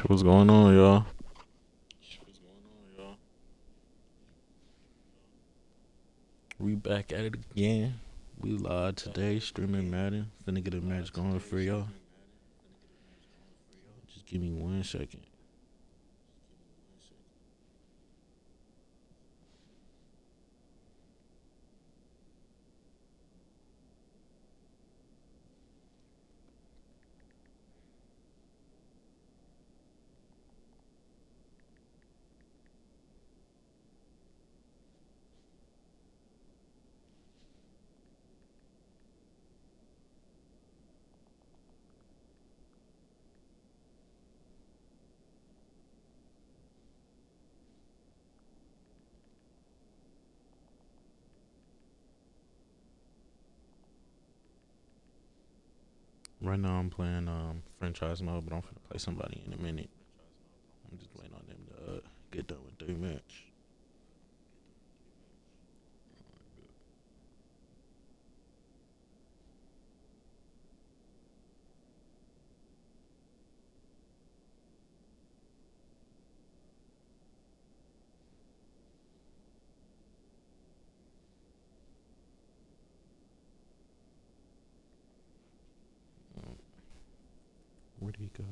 What's going on, y'all? We back at it again. We live today, streaming Madden. Finna get a match going for y'all. Just give me 1 second. Right now I'm playing franchise mode, but I'm finna play somebody in a minute. I'm just waiting on them to get done with their match. Where did he go?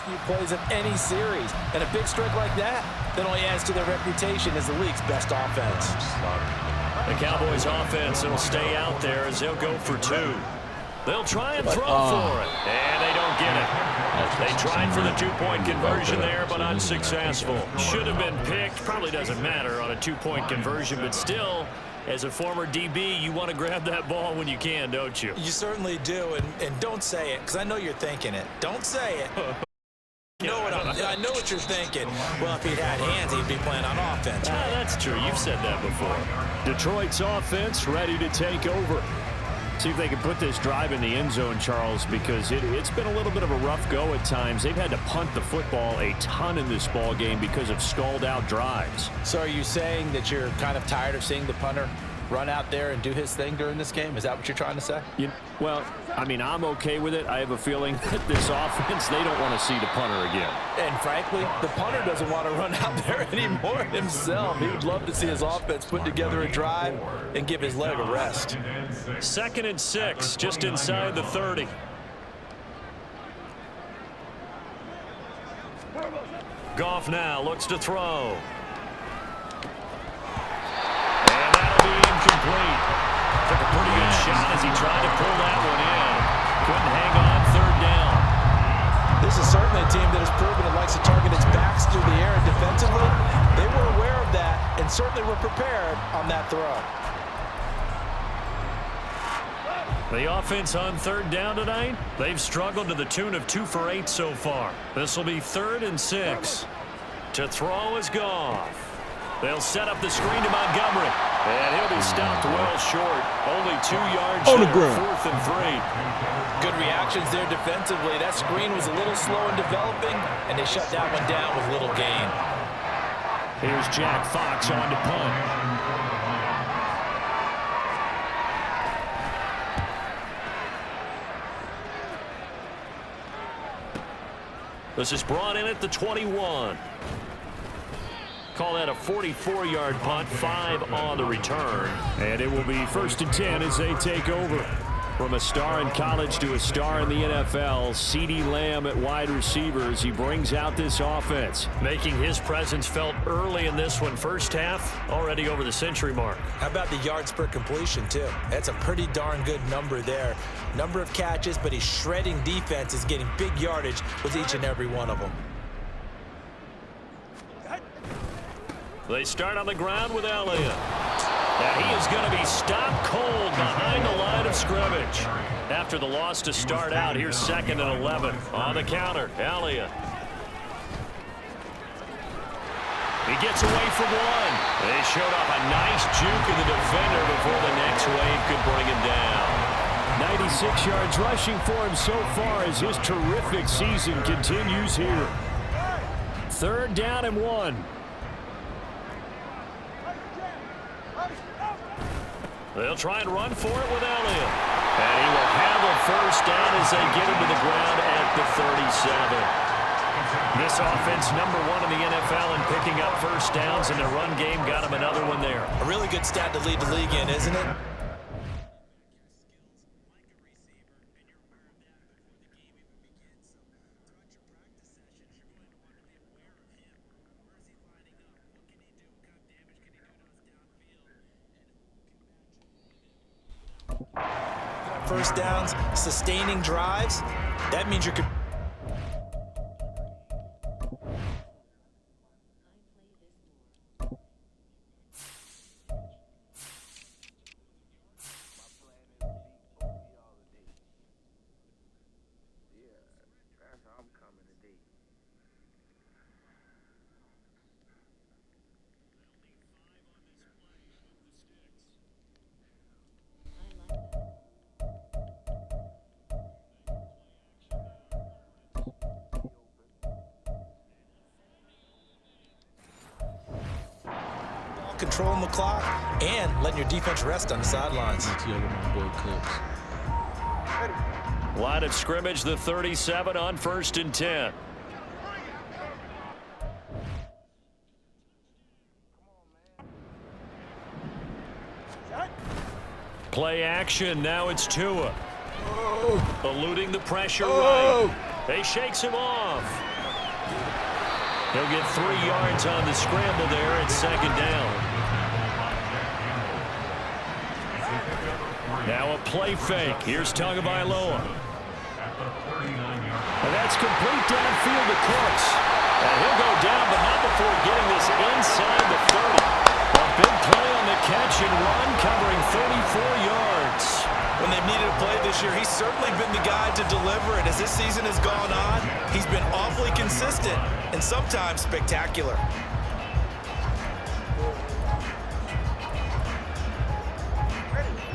Few plays of any series, and a big strike like that only adds to their reputation as the league's best offense. The Cowboys offense will stay out there as they'll go for two. They'll try and throw for it, and they don't get it. They tried for the two-point conversion there, but unsuccessful. Should have been picked. Probably doesn't matter on a two-point conversion, but still, as a former DB, you want to grab that ball when you can, don't you? You certainly do, and don't say it, because I know you're thinking it. Don't say it. I know what you're thinking. Well, if he'd had hands, he'd be playing on offense. Right? That's true. You've said that before. Detroit's offense ready to take over. See if they can put this drive in the end zone, Charles, because it's been a little bit of a rough go at times. They've had to punt the football a ton in this ball game because of stalled-out drives. So are you saying that you're kind of tired of seeing the punter run out there and do his thing during this game? Is that what you're trying to say? Well, I mean, I'm okay with it. I have a feeling that this offense, they don't want to see the punter again. And frankly, the punter doesn't want to run out there anymore himself. He would love to see his offense put together a drive and give his leg a rest. 2nd and 6, just inside the 30. Goff now looks to throw. Incomplete. Took a pretty good shot as he tried to pull that one in. Couldn't hang on 3rd down. This is certainly a team that has proven it likes to target its backs through the air, and defensively, they were aware of that and certainly were prepared on that throw. The offense on 3rd down tonight, they've struggled to the tune of 2 for 8 so far. This will be 3rd and 6. To throw is Goff. They'll set up the screen to Montgomery. And he'll be stopped well short. Only 2 yards on the there, ground. 4th and 3. Good reactions there defensively. That screen was a little slow in developing, and they shut that one down with little gain. Here's Jack Fox on to punt. This is brought in at the 21. Call that a 44-yard punt, 5 on the return. And it will be 1st and 10 as they take over. From a star in college to a star in the NFL, CeeDee Lamb at wide receivers. He brings out this offense, making his presence felt early in this one. First half, already over the century mark. How about the yards per completion, too? That's a pretty darn good number there. Number of catches, but he's shredding defenses, getting big yardage with each and every one of them. They start on the ground with Elliott. And he is going to be stopped cold behind the line of scrimmage. After the loss to start out, here's 2nd and 11 on the counter. Elliott. He gets away from one. They showed off a nice juke in the defender before the next wave could bring him down. 96 yards rushing for him so far as his terrific season continues here. 3rd down and 1. They'll try and run for it with Elliott. And he will have a first down as they get him to the ground at the 37. This offense, #1 in the NFL in picking up first downs, and their run game got him another one there. A really good stat to lead the league in, isn't it? First downs, sustaining drives, that means you're... controlling the clock and letting your defense rest on the sidelines. Line of scrimmage, the 37 on 1st and 10. Play action, now it's Tua. Eluding the pressure right. They shakes him off. He'll get 3 yards on the scramble there at 2nd down. Now a play fake. Here's Tagovailoa. And that's complete downfield to Cooks. And he'll go down, but not before getting this inside the 30. A big play on the catch and run, covering 34 yards. When they've needed a play this year, he's certainly been the guy to deliver it. As this season has gone on, he's been awfully consistent and sometimes spectacular.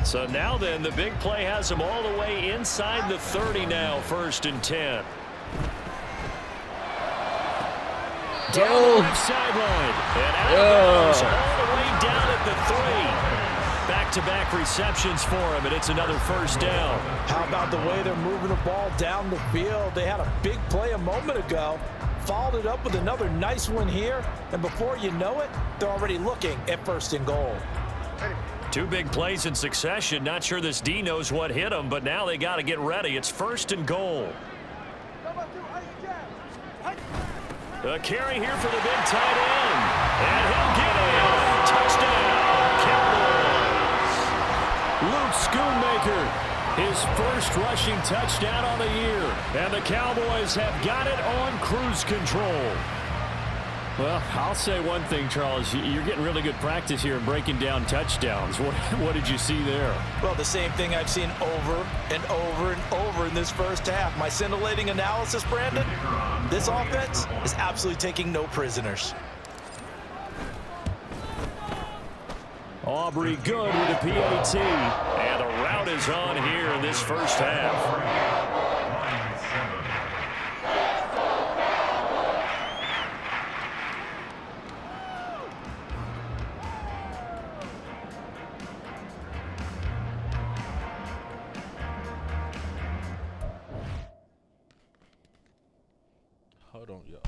So now then, the big play has him all the way inside the 30 now, 1st and 10. Down the left sideline. And out of bounds all the way down at the 3. Back-to-back receptions for him, and it's another 1st down. How about the way they're moving the ball down the field? They had a big play a moment ago, followed it up with another nice one here, and before you know it, they're already looking at 1st and goal. 2 big plays in succession. Not sure this D knows what hit him, but now they got to get ready. It's 1st and goal. A carry here for the big tight end. And he'll get it. Touchdown, Cowboys. Luke Schoonmaker, his first rushing touchdown on the year. And the Cowboys have got it on cruise control. Well, I'll say one thing, Charles. You're getting really good practice here in breaking down touchdowns. What did you see there? Well, the same thing I've seen over and over and over in this first half. My scintillating analysis, Brandon, this offense is absolutely taking no prisoners. Aubrey good with the PAT. And the route is on here in this first half. Hold on, y'all.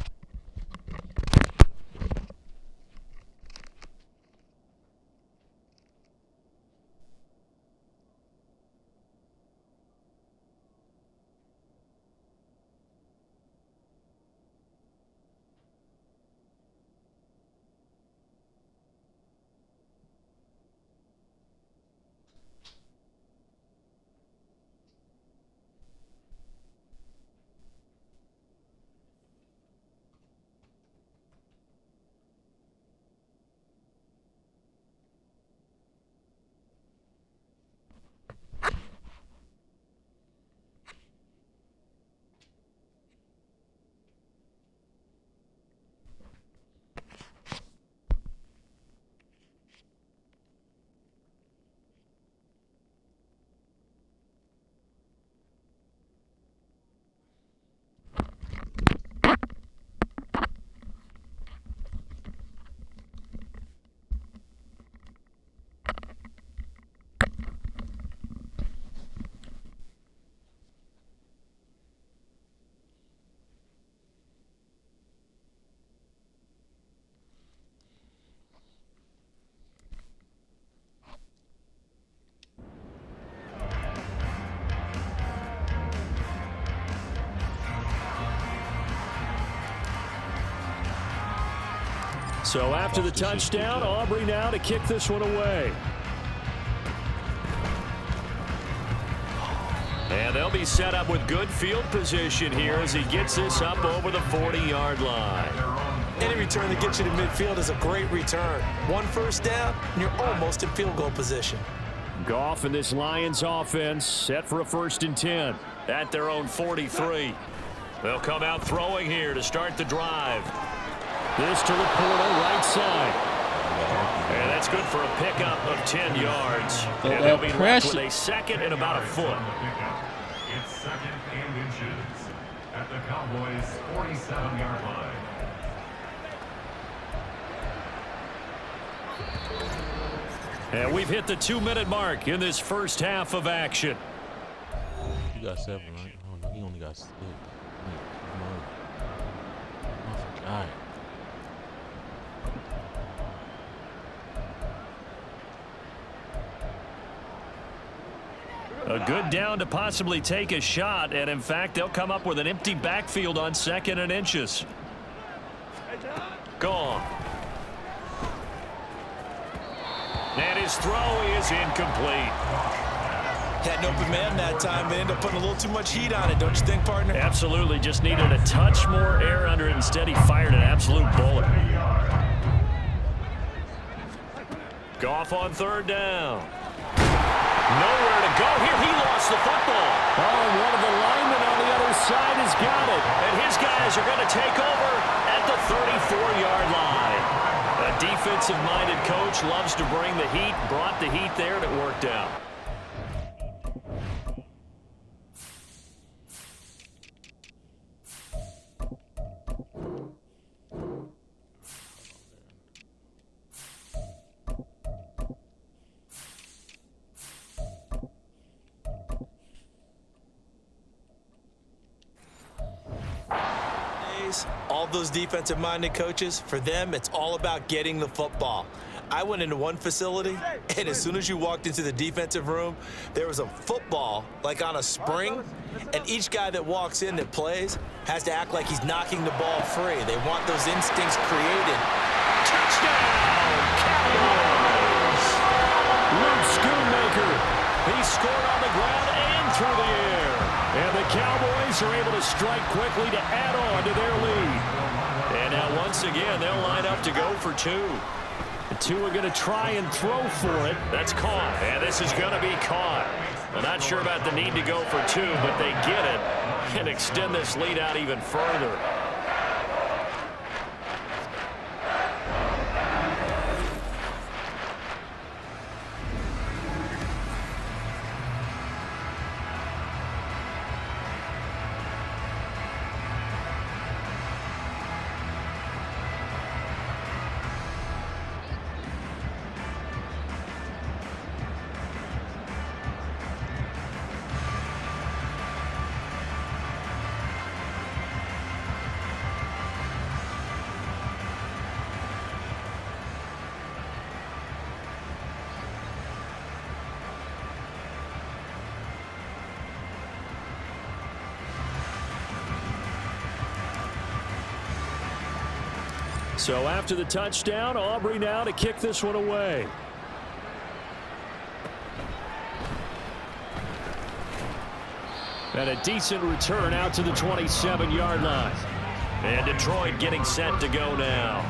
So after the touchdown, Aubrey now to kick this one away. And they'll be set up with good field position here as he gets this up over the 40-yard line. Any return that gets you to midfield is a great return. One first down, and you're almost in field goal position. Goff and this Lions offense set for a 1st and 10 at their own 43. They'll come out throwing here to start the drive. This to Laporta, right side. And that's good for a pickup of 10 yards. And they'll be left with a 2nd and about a foot. It's 2nd and inches at the Cowboys' 47-yard line. And we've hit the 2-minute mark in this first half of action. You got 7, right? Oh, no, he only got 6. I forgot. A good down to possibly take a shot, and in fact, they'll come up with an empty backfield on 2nd and inches. Gone. And his throw is incomplete. Had an open man that time. They ended up putting a little too much heat on it, don't you think, partner? Absolutely. Just needed a touch more air under it. Instead, he fired an absolute bullet. Goff on 3rd down. Nowhere to go here. He lost the football. Oh, and one of the linemen on the other side has got it. And his guys are going to take over at the 34-yard line. A defensive-minded coach loves to bring the heat. Brought the heat there, and it worked out. All those defensive-minded coaches, for them, it's all about getting the football. I went into one facility, and as soon as you walked into the defensive room, there was a football, like on a spring, and each guy that walks in that plays has to act like he's knocking the ball free. They want those instincts created. Touchdown, Cowboys! Luke Schoonmaker. He scored on the ground and through the air. And the Cowboys are able to strike quickly to add on to their lead. And now once again, they'll line up to go for 2. The 2 are going to try and throw for it. That's caught. And this is going to be caught. I'm not sure about the need to go for 2, but they get it and extend this lead out even further. So after the touchdown, Aubrey now to kick this one away. And a decent return out to the 27-yard line. And Detroit getting set to go now.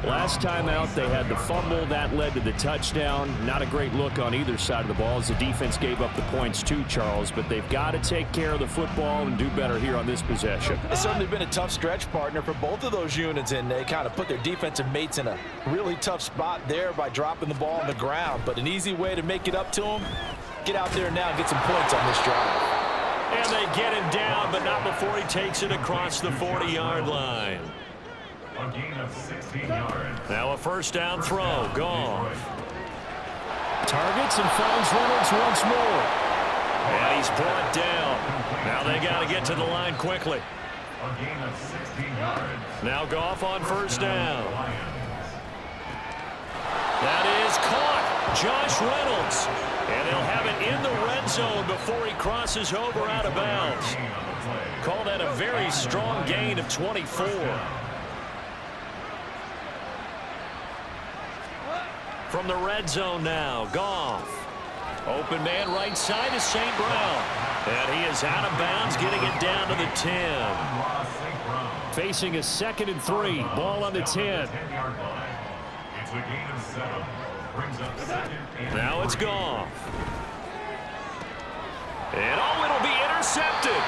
Last time out, they had the fumble. That led to the touchdown. Not a great look on either side of the ball as the defense gave up the points too, Charles. But they've got to take care of the football and do better here on this possession. It's certainly been a tough stretch, partner, for both of those units, and they kind of put their defensive mates in a really tough spot there by dropping the ball on the ground. But an easy way to make it up to them, get out there now and get some points on this drive. And they get him down, but not before he takes it across the 40-yard line. A gain of 16 yards. Now a first down throw. Goff. Targets and finds Reynolds once more. And he's brought down. Now they got to get to the line quickly. A gain of 16 yards. Now Goff on first down. That is caught. Josh Reynolds. And they'll have it in the red zone before he crosses over out of bounds. Call that a very strong gain of 24. from the red zone now. Goff. Open man right side is St. Brown. And he is out of bounds, getting it down to the 10. Facing a 2nd and 3. Ball on the 10. Now it's Goff. And it'll be intercepted.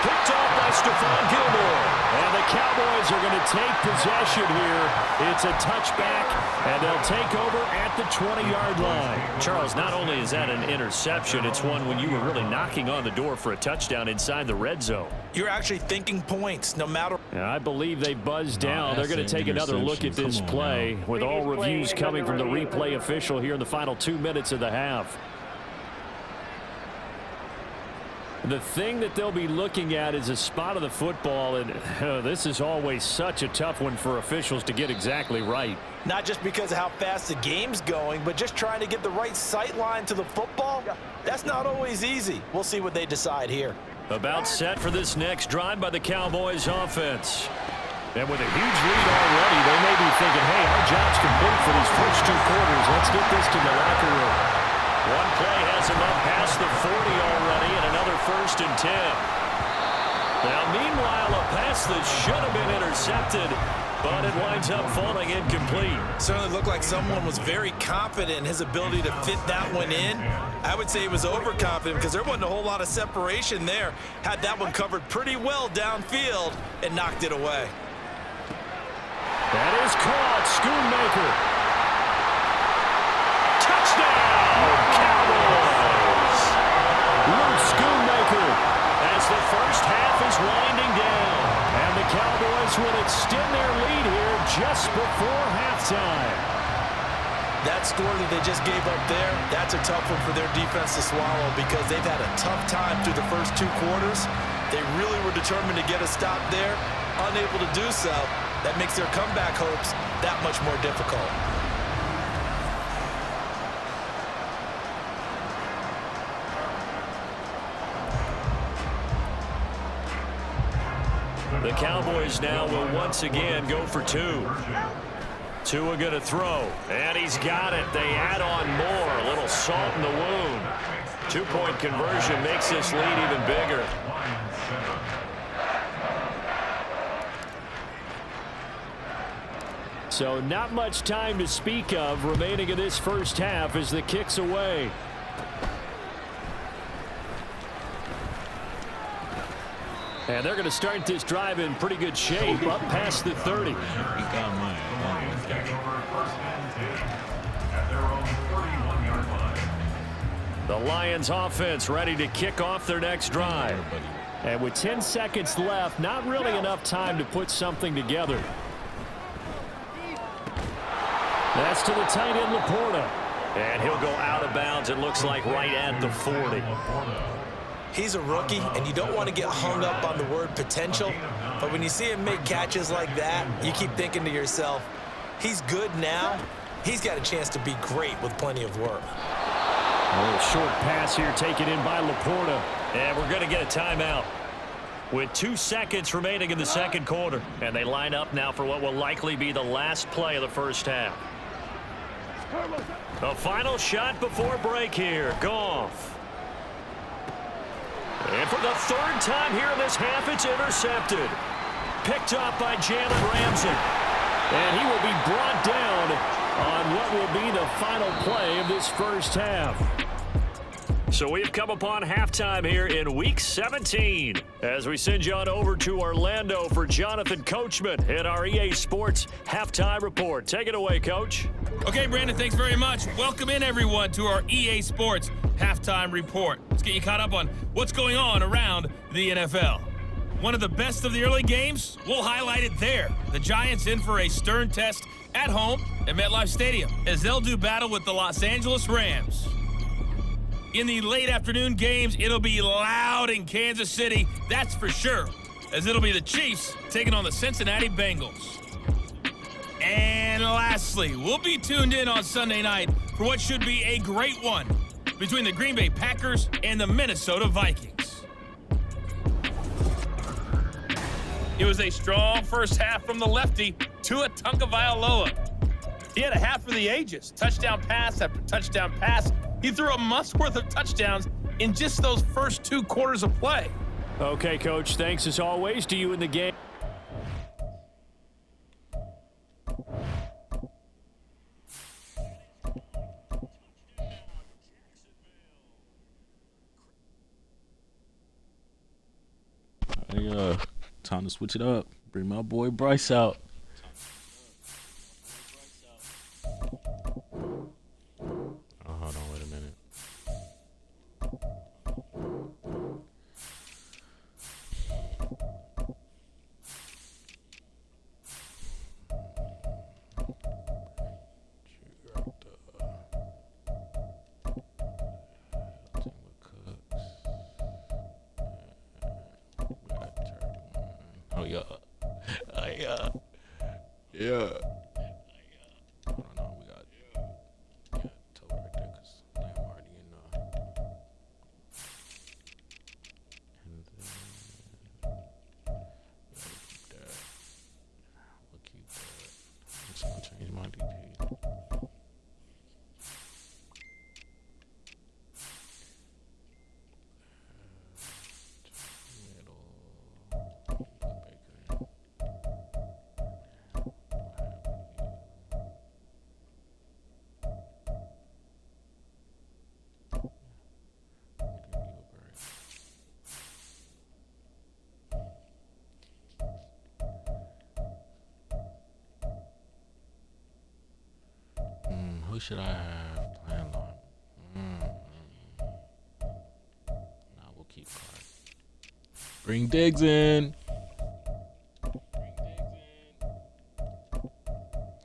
Picked off by Stephon Gilmore. And the Cowboys are going to take possession here. It's a touchback, and they'll take over at the 20-yard line. Charles, not only is that an interception, it's one when you were really knocking on the door for a touchdown inside the red zone. You're actually thinking points no matter. And I believe they buzzed down. They're going to take another look at this play with all reviews coming from the replay official here in the final 2 minutes of the half. The thing that they'll be looking at is a spot of the football, and this is always such a tough one for officials to get exactly right. Not just because of how fast the game's going, but just trying to get the right sight line to the football. That's not always easy. We'll see what they decide here. About set for this next drive by the Cowboys offense. And with a huge lead already, they may be thinking, hey, our job's complete for these first 2 quarters. Let's get this to the locker room. One play has him up past the 40 already, and another 1st and 10. Now, meanwhile, a pass that should have been intercepted, but it winds up falling incomplete. Certainly looked like someone was very confident in his ability to fit that one in. I would say he was overconfident because there wasn't a whole lot of separation there. Had that one covered pretty well downfield and knocked it away. That is caught. Schoonmaker. Touchdown, Cowboys! Luke Schoonmaker as the first half is winding down. And the Cowboys will extend their lead here just before halftime. That score that they just gave up there, that's a tough one for their defense to swallow because they've had a tough time through the first 2 quarters. They really were determined to get a stop there, unable to do so. That makes their comeback hopes that much more difficult. The Cowboys now will once again go for 2. Tua going to throw, and he's got it. They add on more, a little salt in the wound. 2-point conversion makes this lead even bigger. So not much time to speak of remaining in this first half as the kick's away. And they're going to start this drive in pretty good shape, up past the 30. The Lions offense ready to kick off their next drive. And with 10 seconds left, not really enough time to put something together. That's to the tight end, Laporta. And he'll go out of bounds, it looks like, right at the 40. He's a rookie, and you don't want to get hung up on the word potential. But when you see him make catches like that, you keep thinking to yourself, he's good now. He's got a chance to be great with plenty of work. A little short pass here taken in by Laporta. And we're going to get a timeout with 2 seconds remaining in the second quarter. And they line up now for what will likely be the last play of the first half. The final shot before break here. Goff. And for the 3rd time here in this half, it's intercepted. Picked off by Jalen Ramsey. And he will be brought down on what will be the final play of this first half. So we've come upon halftime here in Week 17 as we send you on over to Orlando for Jonathan Coachman in our EA Sports Halftime Report. Take it away, Coach. Okay, Brandon, thanks very much. Welcome in, everyone, to our EA Sports Halftime Report. Let's get you caught up on what's going on around the NFL. One of the best of the early games, we'll highlight it there. The Giants in for a stern test at home at MetLife Stadium as they'll do battle with the Los Angeles Rams. In the late afternoon games, it'll be loud in Kansas City, that's for sure, as it'll be the Chiefs taking on the Cincinnati Bengals. And lastly, we'll be tuned in on Sunday night for what should be a great one between the Green Bay Packers and the Minnesota Vikings. It was a strong first half from the lefty, Tua Tagovailoa. He had a half for the ages. Touchdown pass after touchdown pass. He threw a month's worth of touchdowns in just those first 2 quarters of play. Okay, Coach, thanks as always to you in the game. Hey, time to switch it up. Bring my boy Bryce out. Oh, hold on, wait a minute. Oh yeah, yeah. I don't know. We got toe right there because I'm already in. And then keep that. We'll keep that. I'm just gonna change my DP. Who should I have playing on? Nah, we'll keep Clark. Bring Diggs in.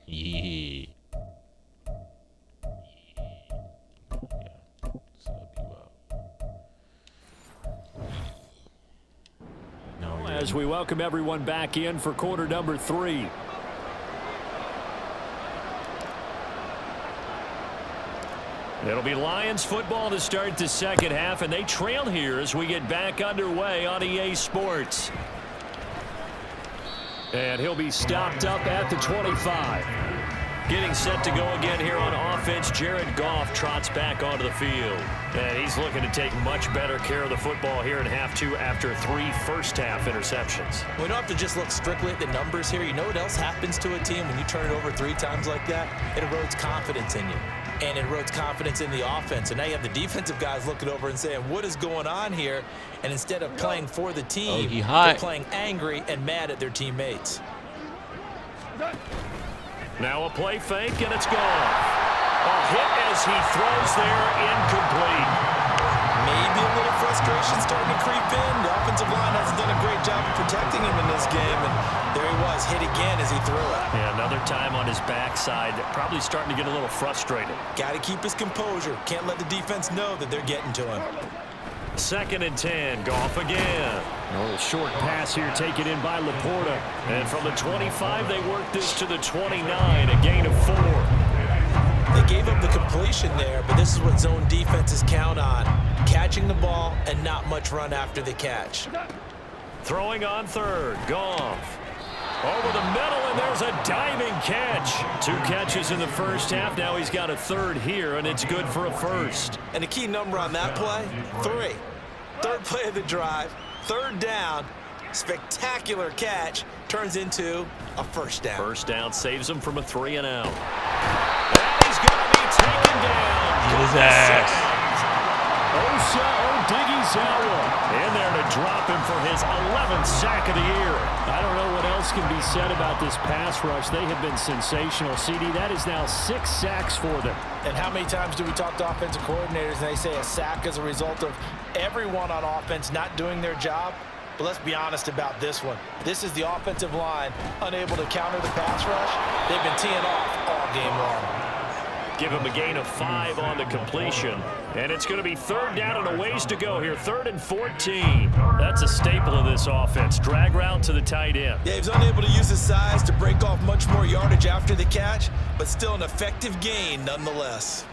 Yeah. Sub you out. No, As we welcome everyone back in for quarter number 3. It'll be Lions football to start the second half, and they trail here as we get back underway on EA Sports. And he'll be stopped up at the 25. Getting set to go again here on offense, Jared Goff trots back onto the field. And he's looking to take much better care of the football here in half 2 after 3 first-half interceptions. We don't have to just look strictly at the numbers here. You know what else happens to a team when you turn it over 3 times like that? It erodes confidence in you. And it erodes confidence in the offense. And now you have the defensive guys looking over and saying, what is going on here? And instead of playing for the team, they're playing angry and mad at their teammates. Now a play fake, and it's gone. A hit as he throws there, incomplete. Maybe a little frustration starting to creep in. The offensive line hasn't done a great job of protecting him in this game. And there he was, hit again as he threw it. Yeah, another time on his backside, probably starting to get a little frustrated. Got to keep his composure. Can't let the defense know that they're getting to him. 2nd and 10, Goff again. A little short pass here taken in by Laporta. And from the 25, they work this to the 29, a gain of 4. They gave up the completion there, but this is what zone defenses count on. Catching the ball and not much run after the catch. Throwing on 3rd, Goff. Over the middle, and there's a diving catch. 2 catches in the first half. Now he's got a 3rd here, and it's good for a 1st. And the key number on that play, 3. 3rd play of the drive, 3rd down, spectacular catch, turns into a 1st down. 1st down saves him from a 3 and out. And he's going to be taken down. Get his ass. Odighizuwa in there to drop him for his 11th sack of the year. I don't know what else can be said about this pass rush. They have been sensational. CD, that is now 6 sacks for them. And how many times do we talk to offensive coordinators and they say a sack is a result of everyone on offense not doing their job? But let's be honest about this one. This is the offensive line unable to counter the pass rush. They've been teeing off all game long. Give him a gain of 5 on the completion. And it's going to be 3rd down and a ways to go here. 3rd and 14. That's a staple of this offense. Drag route to the tight end. Yeah, he was unable to use his size to break off much more yardage after the catch, but still an effective gain nonetheless.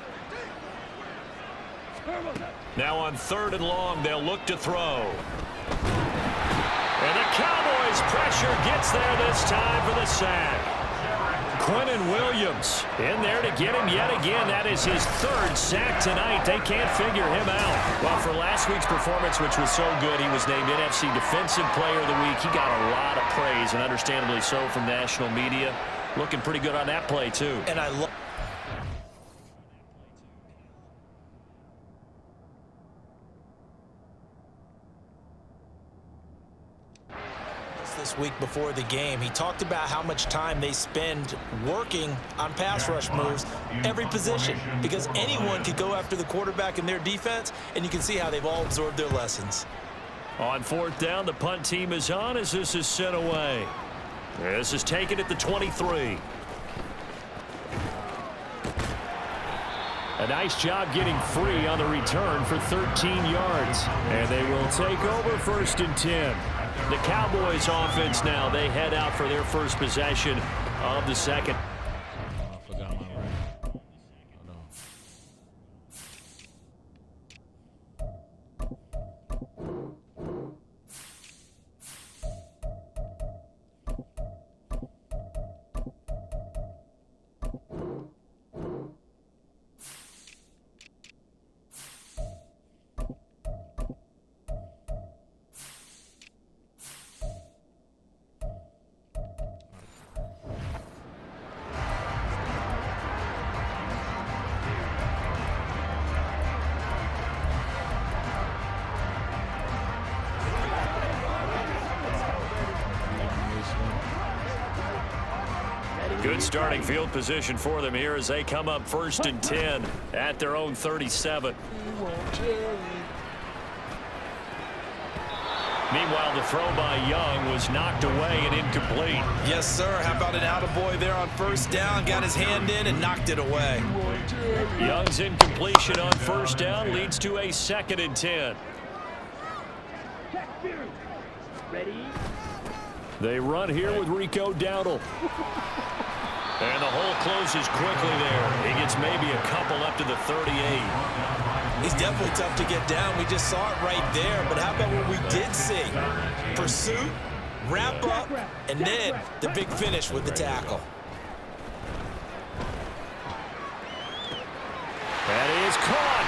Now on 3rd and long, they'll look to throw. And the Cowboys' pressure gets there this time for the sack. Quinnen Williams in there to get him yet again. That is his third sack tonight. They can't figure him out. Well, for last week's performance, which was so good, he was named NFC Defensive Player of the Week. He got a lot of praise, and understandably so, from national media. Looking pretty good on that play, too. And I love this week before the game. He talked about how much time they spend working on pass rush moves, every position, because anyone could go after the quarterback in their defense, and you can see how they've all absorbed their lessons. On fourth down, the punt team is on as this is sent away. This is taken at the 23. A nice job getting free on the return for 13 yards. And they will take over 1st and 10. The Cowboys offense now, they head out for their first possession of the second. I forgot my ring. Hold on. Good starting field position for them here as they come up 1st and 10 at their own 37. Meanwhile, the throw by Young was knocked away and incomplete. Yes, sir. How about an attaboy there on 1st down? Got his hand in and knocked it away. Young's incompletion on 1st down leads to a 2nd and 10. They run here with Rico Dowdle. And the hole closes quickly there. He gets maybe a couple up to the 38. He's definitely tough to get down. We just saw it right there. But how about what we did see? Pursuit, wrap up, and then the big finish with the tackle. That is caught.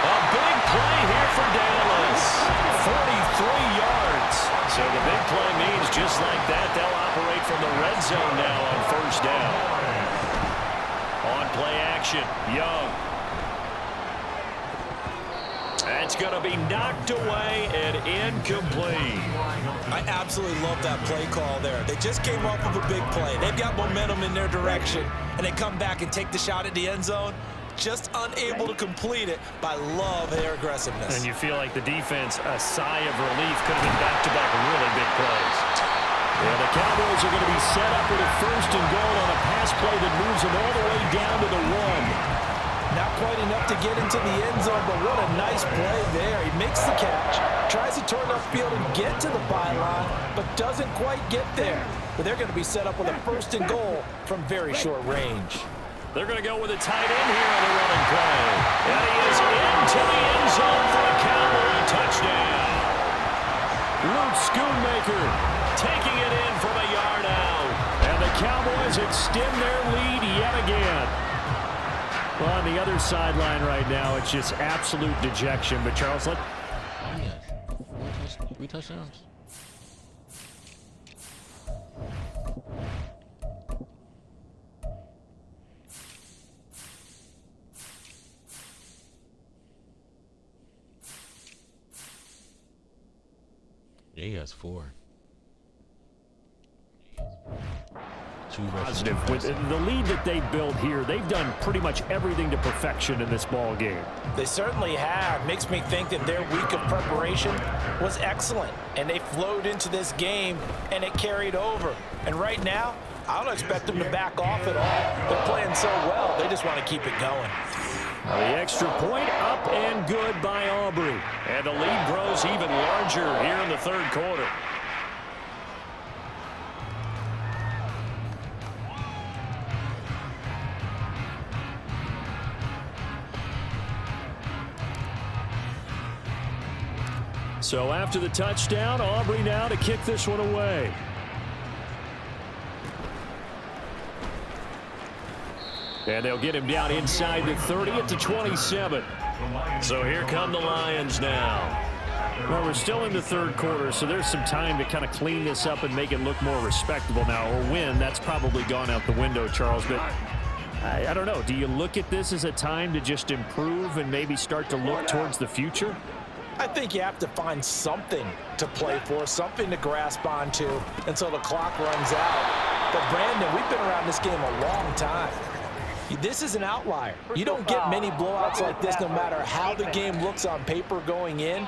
A big play here for Dallas. 43 yards. So the big play means just like that, they'll operate from the red zone now on 1st down. On play action, Young. That's going to be knocked away and incomplete. I absolutely love that play call there. They just came up with a big play. They've got momentum in their direction, and they come back and take the shot at the end zone. Just unable to complete it, but I love their aggressiveness. And you feel like the defense, a sigh of relief, could have been back-to-back really big plays. And the Cowboys are going to be set up with a 1st and goal on a pass play that moves them all the way down to the 1. Not quite enough to get into the end zone, but what a nice play there. He makes the catch, tries to turn upfield and get to the byline, but doesn't quite get there. But they're going to be set up with a 1st and goal from very short range. They're going to go with a tight end here on the running play. And he is into the end zone for a Cowboy touchdown. Luke Schoonmaker taking it in from a yard out. And the Cowboys extend their lead yet again. Well, on the other sideline right now, it's just absolute dejection. But Charles, let... Three touchdowns. Yeah, he has 4. Positive. With the lead that they built here, they've done pretty much everything to perfection in this ball game. They certainly have. Makes me think that their week of preparation was excellent, and they flowed into this game, and it carried over. And right now, I don't expect them to back off at all. They're playing so well, they just want to keep it going. The extra point up and good by Aubrey. And the lead grows even larger here in the 3rd quarter. So after the touchdown, Aubrey now to kick this one away. And they'll get him down inside the 30 at the 27. So here come the Lions now. Well, we're still in the third quarter, so there's some time to kind of clean this up and make it look more respectable now. Or win, that's probably gone out the window, Charles. But I don't know. Do you look at this as a time to just improve and maybe start to look towards the future? I think you have to find something to play for, something to grasp onto until the clock runs out. But, Brandon, we've been around this game a long time. This is an outlier. You don't get many blowouts like this no matter how the game looks on paper going in.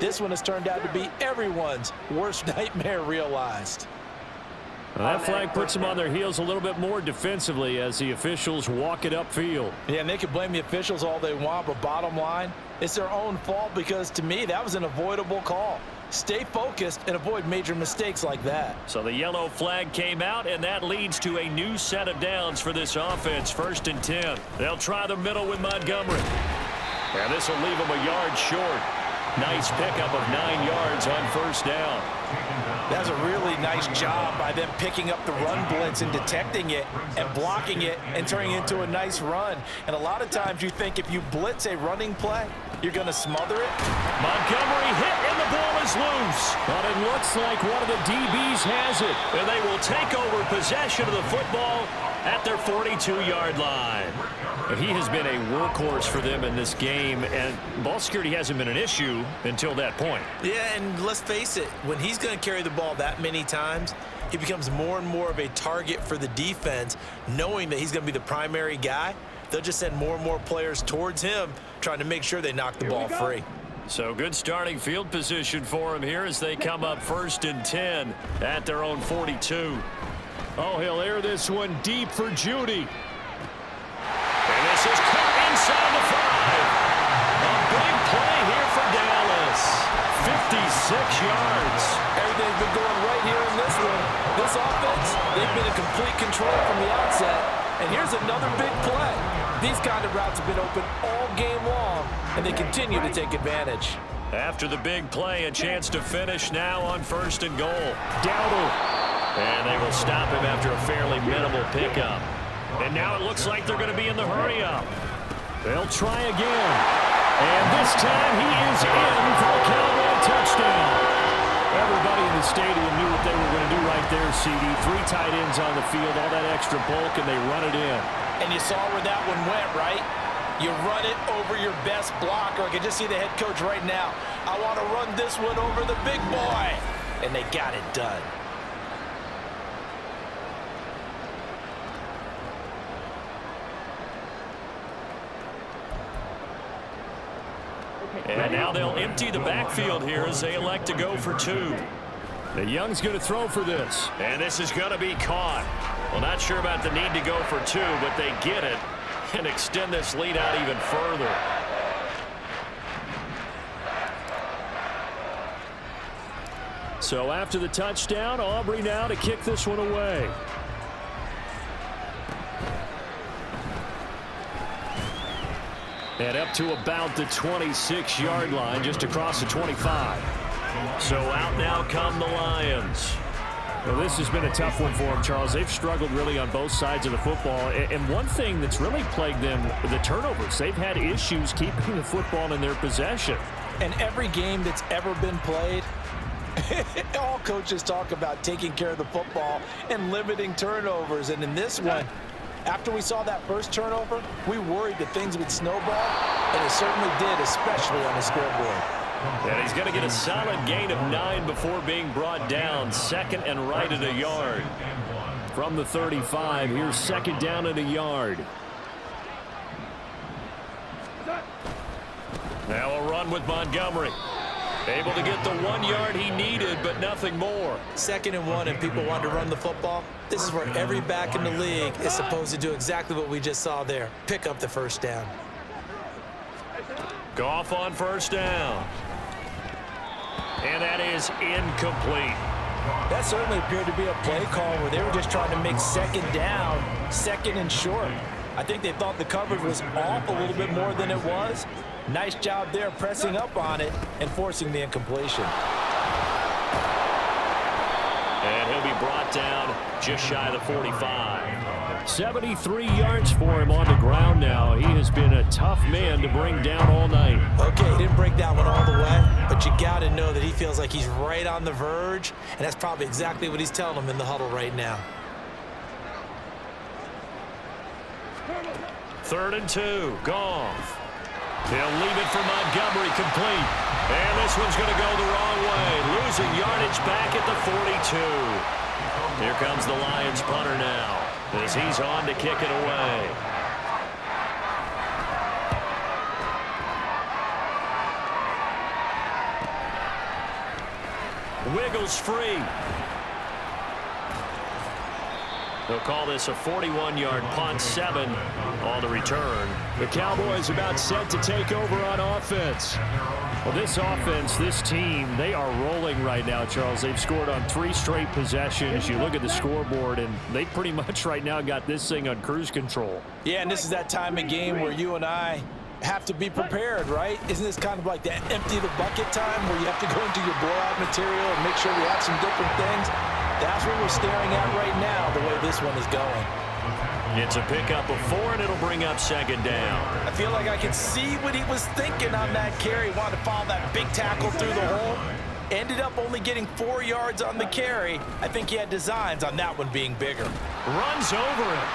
This one has turned out to be everyone's worst nightmare realized. Well, that flag puts them on their heels a little bit more defensively as the officials walk it upfield. Yeah, and they can blame the officials all they want, but bottom line, it's their own fault because, to me, that was an avoidable call. Stay focused and avoid major mistakes like that. So the yellow flag came out, and that leads to a new set of downs for this offense. 1st and 10. They'll try the middle with Montgomery. And this will leave them a yard short. Nice pickup of 9 yards on 1st down. That's a really nice job by them picking up the run blitz and detecting it and blocking it and turning it into a nice run. And a lot of times you think if you blitz a running play, you're going to smother it. Montgomery hit and the ball is loose. But it looks like one of the DBs has it. And they will take over possession of the football at their 42-yard line. He has been a workhorse for them in this game, and ball security hasn't been an issue until that point. Yeah, and let's face it, when he's going to carry the ball that many times, he becomes more and more of a target for the defense, knowing that he's going to be the primary guy. They'll just send more and more players towards him, trying to make sure they knock the ball free. So good starting field position for him here as they come up 1st and 10 at their own 42. Oh, he'll air this one deep for Judy. And this is caught inside the 5. A big play here for Dallas. 56 yards. Everything's been going right here in this one. This offense, they've been in complete control from the outset. And here's another big play. These kind of routes have been open all game long, and they continue to take advantage. After the big play, a chance to finish now on 1st and goal. Dowdle. And they will stop him after a fairly minimal pickup. And now it looks like they're going to be in the hurry-up. They'll try again. And this time he is in for a Cowboy touchdown. Everybody in the stadium knew what they were going to do right there, CD. 3 tight ends on the field, all that extra bulk, and they run it in. And you saw where that one went, right? You run it over your best blocker. I can just see the head coach right now. I want to run this one over the big boy. And they got it done. And now they'll empty the backfield here as they elect to go for 2. The Young's going to throw for this. And this is going to be caught. Well, not sure about the need to go for 2, but they get it and extend this lead out even further. So after the touchdown, Aubrey now to kick this one away. And up to about the 26-yard line, just across the 25. So out now come the Lions. Well, this has been a tough one for them, Charles. They've struggled really on both sides of the football. And one thing that's really plagued them, the turnovers. They've had issues keeping the football in their possession. And every game that's ever been played, all coaches talk about taking care of the football and limiting turnovers. And in this one, after we saw that first turnover, we worried that things would snowball, and it certainly did, especially on the scoreboard. And he's going to get a solid gain of 9 before being brought down. 2nd and right at a yard. From the 35, here's 2nd down at a yard. Now a run with Montgomery. Able to get the 1 yard he needed, but nothing more. 2nd and 1, and people want to run the football. This is where every back in the league is supposed to do exactly what we just saw there. Pick up the 1st down. Goff on 1st down. And that is incomplete. That certainly appeared to be a play call where they were just trying to make 2nd down, 2nd and short. I think they thought the coverage was off a little bit more than it was. Nice job there pressing up on it and forcing the incompletion. And he'll be brought down just shy of the 45. 73 yards for him on the ground now. He has been a tough man to bring down all night. Okay, he didn't break that one all the way, but you got to know that he feels like he's right on the verge, and that's probably exactly what he's telling him in the huddle right now. 3rd and 2, Goff. He'll leave it for Montgomery, complete. And this one's going to go the wrong way. Losing yardage back at the 42. Here comes the Lions punter now, as he's on to kick it away. Wiggles free. They'll call this a 41-yard punt, 7 on the return. The Cowboys about set to take over on offense. Well, this offense, this team, they are rolling right now, Charles. They've scored on 3 straight possessions. You look at the scoreboard, and they pretty much right now got this thing on cruise control. Yeah, and this is that time of game where you and I have to be prepared, right? Isn't this kind of like that empty the bucket time where you have to go into your blowout material and make sure we have some different things? That's what we're staring at right now, the way this one is going. It's a pickup of 4, and it'll bring up 2nd down. I feel like I can see what he was thinking on that carry. Wanted to follow that big tackle through the hole. Ended up only getting 4 yards on the carry. I think he had designs on that one being bigger. Runs over him.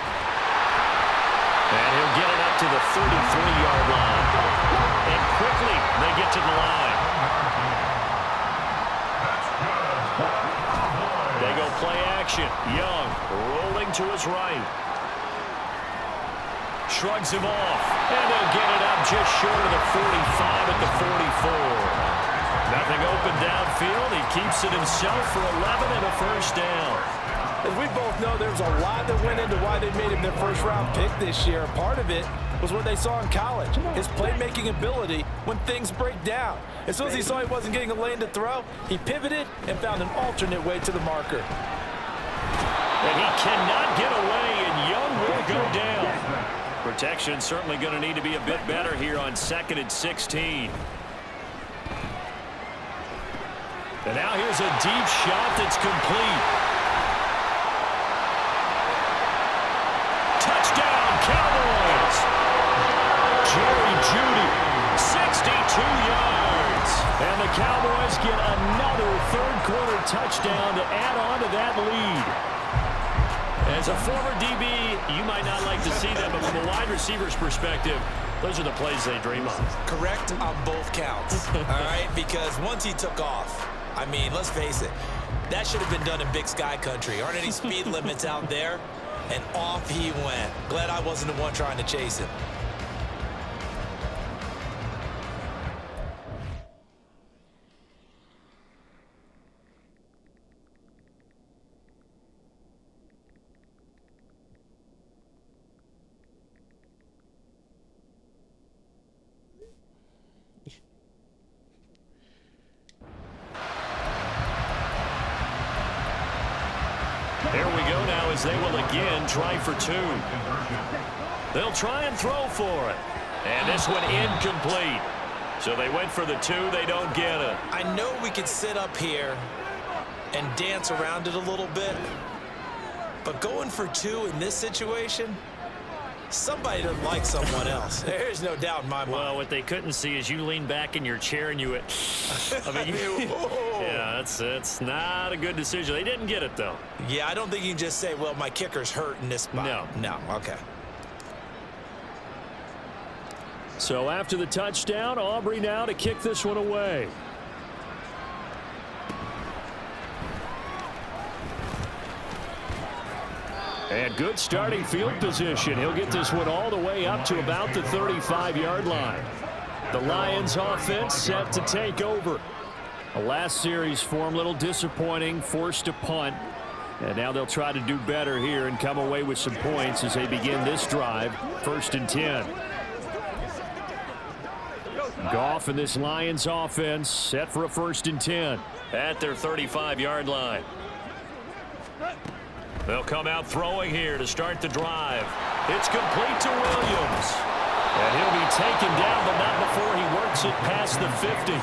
And he'll get it up to the 33-yard line. And quickly, they get to the line. They go play action. Young rolling to his right. Shrugs him off. And they'll get it up just short of the 45 at the 44. Nothing open downfield. He keeps it himself for 11 and a 1st down. As we both know, there's a lot that went into why they made him their first-round pick this year. Part of it was what they saw in college, his playmaking ability when things break down. As soon as he saw he wasn't getting a lane to throw, he pivoted and found an alternate way to the marker. And he cannot get away, and Young will go down. Protection certainly going to need to be a bit better here on 2nd and 16. And now here's a deep shot that's complete. Touchdown, Cowboys! Jerry Jeudy, 62 yards. And the Cowboys get another 3rd-quarter touchdown to add on to that lead. As a former DB, you might not like to see them, but from a wide receiver's perspective, those are the plays they dream of. Correct on both counts, all right? Because once he took off, I mean, let's face it, that should have been done in Big Sky country. Aren't any speed limits out there? And off he went. Glad I wasn't the one trying to chase him. There we go now as they will again try for 2. They'll try and throw for it. And this one incomplete. So they went for the 2. They don't get it. I know we could sit up here and dance around it a little bit, but going for 2 in this situation, somebody doesn't like someone else. There's no doubt in my mind. Well, what they couldn't see is you lean back in your chair and you went, I mean, yeah, it's not a good decision. They didn't get it, though. Yeah, I don't think you can just say, well, my kicker's hurt in this spot. No, okay. So after the touchdown, Aubrey now to kick this one away. And good starting field position. He'll get this one all the way up to about the 35-yard line. The Lions offense set to take over. The last series for him, a little disappointing, forced a punt. And now they'll try to do better here and come away with some points as they begin this drive. 1st and 10. Goff and this Lions offense set for a 1st and 10. At their 35-yard line. They'll come out throwing here to start the drive. It's complete to Williams. And he'll be taken down, but not before he works it past past the 50.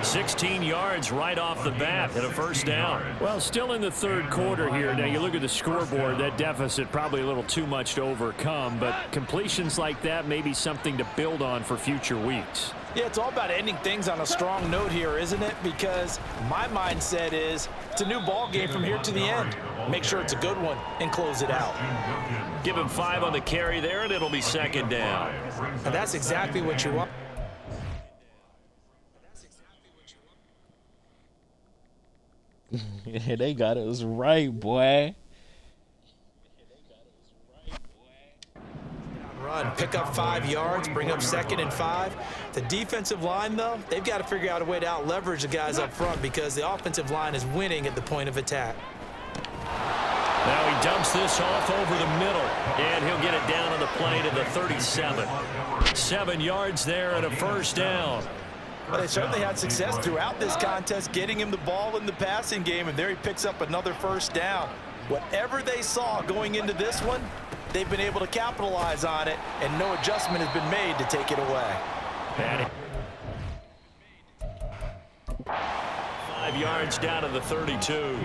16 yards right off the bat and a first down. Well, still in the third quarter here. Now, you look at the scoreboard, that deficit probably a little too much to overcome, but completions like that may be something to build on for future weeks. Yeah, it's all about ending things on a strong note here, isn't it? Because my mindset is it's a new ball game from here to the end. Make sure it's a good one and close it out. Give him 5 on the carry there, and it'll be second down. And that's exactly what you want. Yeah, they got us right, boy. Run, pick up 5 yards, bring up 2nd and 5. The defensive line, though, they've got to figure out a way to out-leverage the guys up front because the offensive line is winning at the point of attack. Now he dumps this off over the middle, and he'll get it down on the play to the 37. 7 yards there and a first down. Well, they certainly had success throughout this contest, getting him the ball in the passing game, and there he picks up another first down. Whatever they saw going into this one, they've been able to capitalize on it, and no adjustment has been made to take it away. 5 yards down to the 32.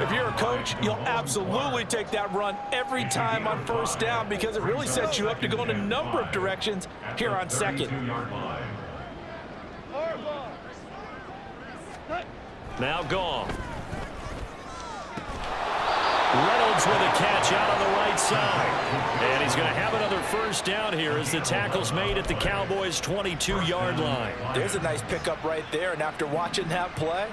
If you're a coach, you'll absolutely take that run every time on first down because it really sets you up to go in a number of directions here on second. Now gone. Reynolds with a catch out on the right side. And he's going to have another first down here as the tackle's made at the Cowboys' 22-yard line. There's a nice pickup right there, and after watching that play,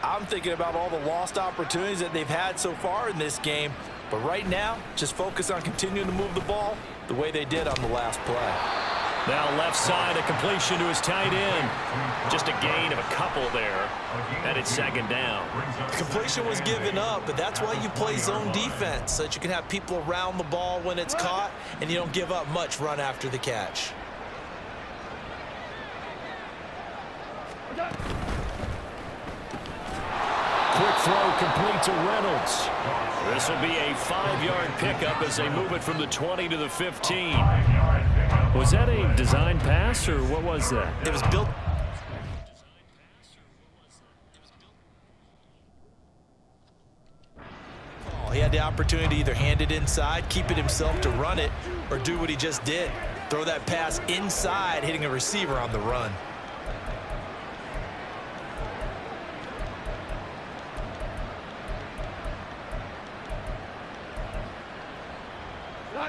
I'm thinking about all the lost opportunities that they've had so far in this game. But right now, just focus on continuing to move the ball the way they did on the last play. Now left side, a completion to his tight end. Just a gain of a couple there. And it's second down. The completion was given up, but that's why you play zone defense, so that you can have people around the ball when it's caught, and you don't give up much run after the catch. Quick throw complete to Reynolds. This will be a 5-yard pickup as they move it from the 20 to the 15. Was that a design pass, or what was that? It was built. He had the opportunity to either hand it inside, keep it himself to run it, or do what he just did. Throw that pass inside, hitting a receiver on the run.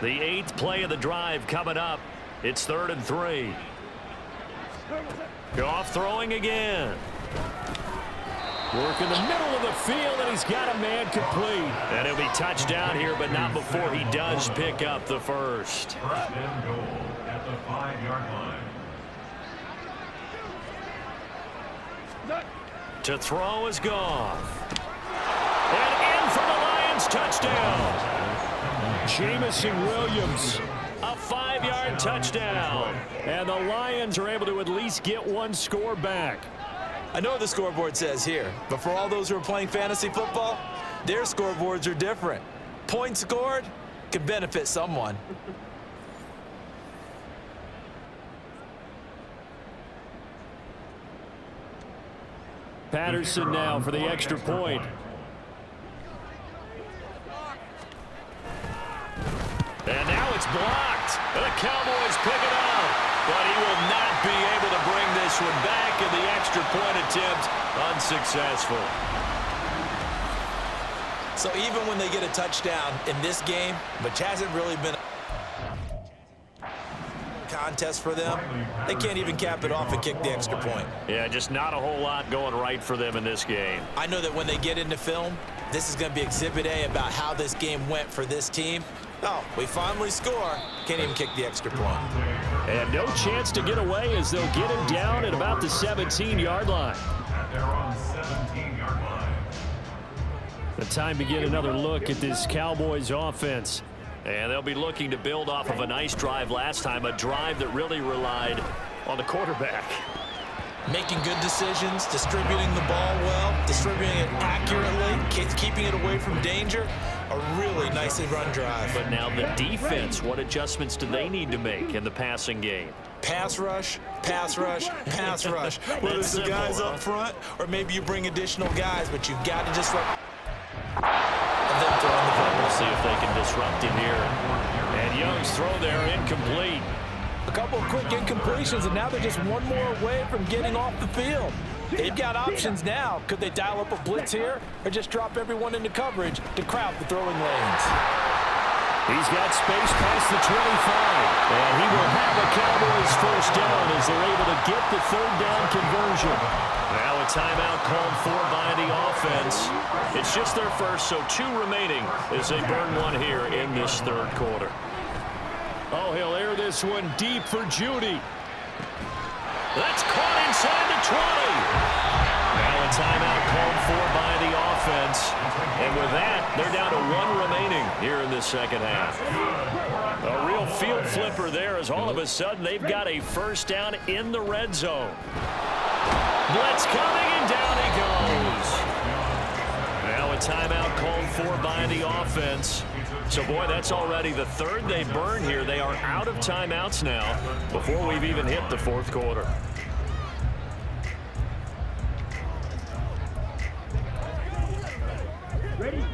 The 8th play of the drive coming up. It's 3rd and 3. Goff throwing again. Work in the middle of the field, and he's got a man complete. And he'll be touchdown here, but not before he does pick up the first. First and goal at the 5-yard line. To throw is Goff. And in for the Lions, touchdown. Jamison Williams, a 5-yard touchdown. And the Lions are able to at least get one score back. I know what the scoreboard says here, but for all those who are playing fantasy football, their scoreboards are different. Points scored could benefit someone. Patterson now for the extra point. And now it's blocked. The Cowboys pick it up. But he will not be able to bring this one back, and the extra point attempt unsuccessful. So even when they get a touchdown in this game, which hasn't really been a contest for them, they can't even cap it off and kick the extra point. Yeah, just not a whole lot going right for them in this game. I know that when they get into film, this is going to be Exhibit A about how this game went for this team. Oh, we finally score. Can't even kick the extra point. And no chance to get away as they'll get him down at about the 17-yard line. At their own 17-yard line. The time to get another look at this Cowboys offense. And they'll be looking to build off of a nice drive last time, a drive that really relied on the quarterback. Making good decisions, distributing the ball well, distributing it accurately, keeping it away from danger A really nicely run drive. But now the defense, what adjustments do they need to make in the passing game? Pass rush, pass rush, pass rush. Whether it's the guys up front or maybe you bring additional guys, but you've got to disrupt. And then throw in the ball. We'll see if they can disrupt him here. And Young's throw there incomplete. A couple of quick incompletions, and now they're just one more away from getting off the field. They've got options now. Could they dial up a blitz here or just drop everyone into coverage to crowd the throwing lanes? He's got space past the 25, and he will have a Cowboys first down as they're able to get the third down conversion. Now a timeout called for by the offense. It's just their first, so 2 remaining as they burn one here in this third quarter. Oh, he'll air this one deep for Judy. That's caught inside the 20. Now a timeout called for by the offense. And with that, they're down to 1 remaining here in the second half. A real field flipper there as all of a sudden they've got a first down in the red zone. Blitz coming, and down he goes. Now a timeout called for by the offense. So, boy, that's already the third they burn here. They are out of timeouts now before we've even hit the fourth quarter.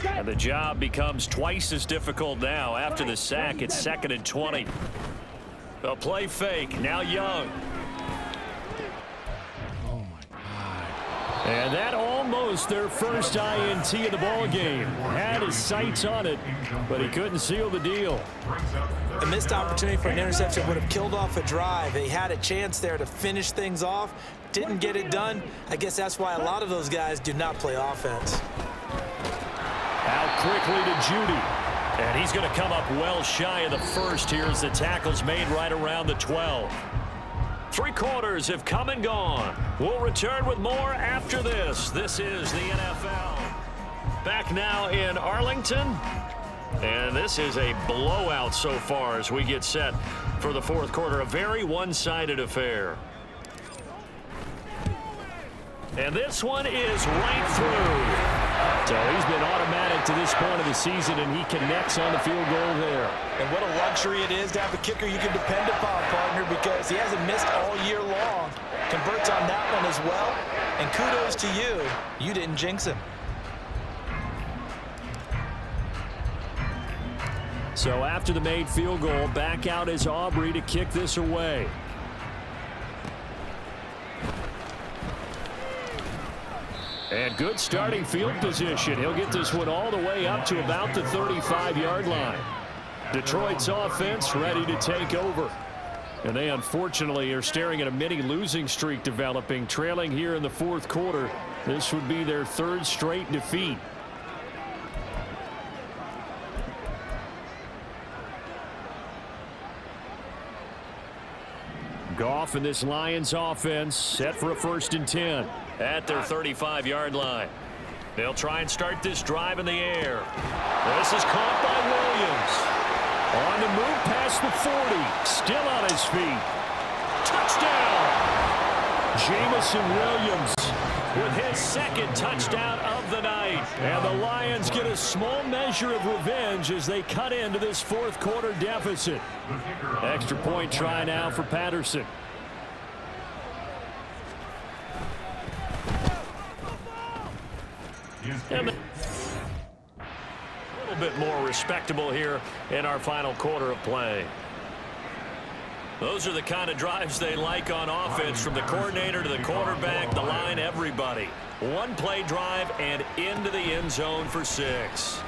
And the job becomes twice as difficult now. After the sack, it's 2nd and 20. A play fake. Now Young. And that almost their first INT of the ball game. Had his sights on it, but he couldn't seal the deal. A missed opportunity for an interception would have killed off a drive. They had a chance there to finish things off. Didn't get it done. I guess that's why a lot of those guys do not play offense. Out quickly to Judy. And he's going to come up well shy of the first here as the tackle's made right around the 12. 3 quarters have come and gone. We'll return with more after this. This is the NFL. Back now in Arlington. And this is a blowout so far as we get set for the fourth quarter. A very one-sided affair. And this one is right through. So he's been automatic to this point of the season, and he connects on the field goal there. And what a luxury it is to have a kicker you can depend upon, partner, because he hasn't missed all year long. Converts on that one as well. And kudos to you. You didn't jinx him. So after the made field goal, back out is Aubrey to kick this away. And good starting field position. He'll get this one all the way up to about the 35-yard line. Detroit's offense ready to take over. And they unfortunately are staring at a mini losing streak developing, trailing here in the fourth quarter. This would be their 3rd straight defeat. Goff and this Lions offense set for a 1st and 10. At their 35-yard line. They'll try and start this drive in the air. This is caught by Williams. On the move past the 40. Still on his feet. Touchdown! Jamison Williams with his 2nd touchdown of the night. And the Lions get a small measure of revenge as they cut into this fourth quarter deficit. Extra point try now for Patterson. And a little bit more respectable here in our final quarter of play. Those are the kind of drives they like on offense, from the coordinator to the quarterback, the line, everybody. 1 play drive and into the end zone for 6.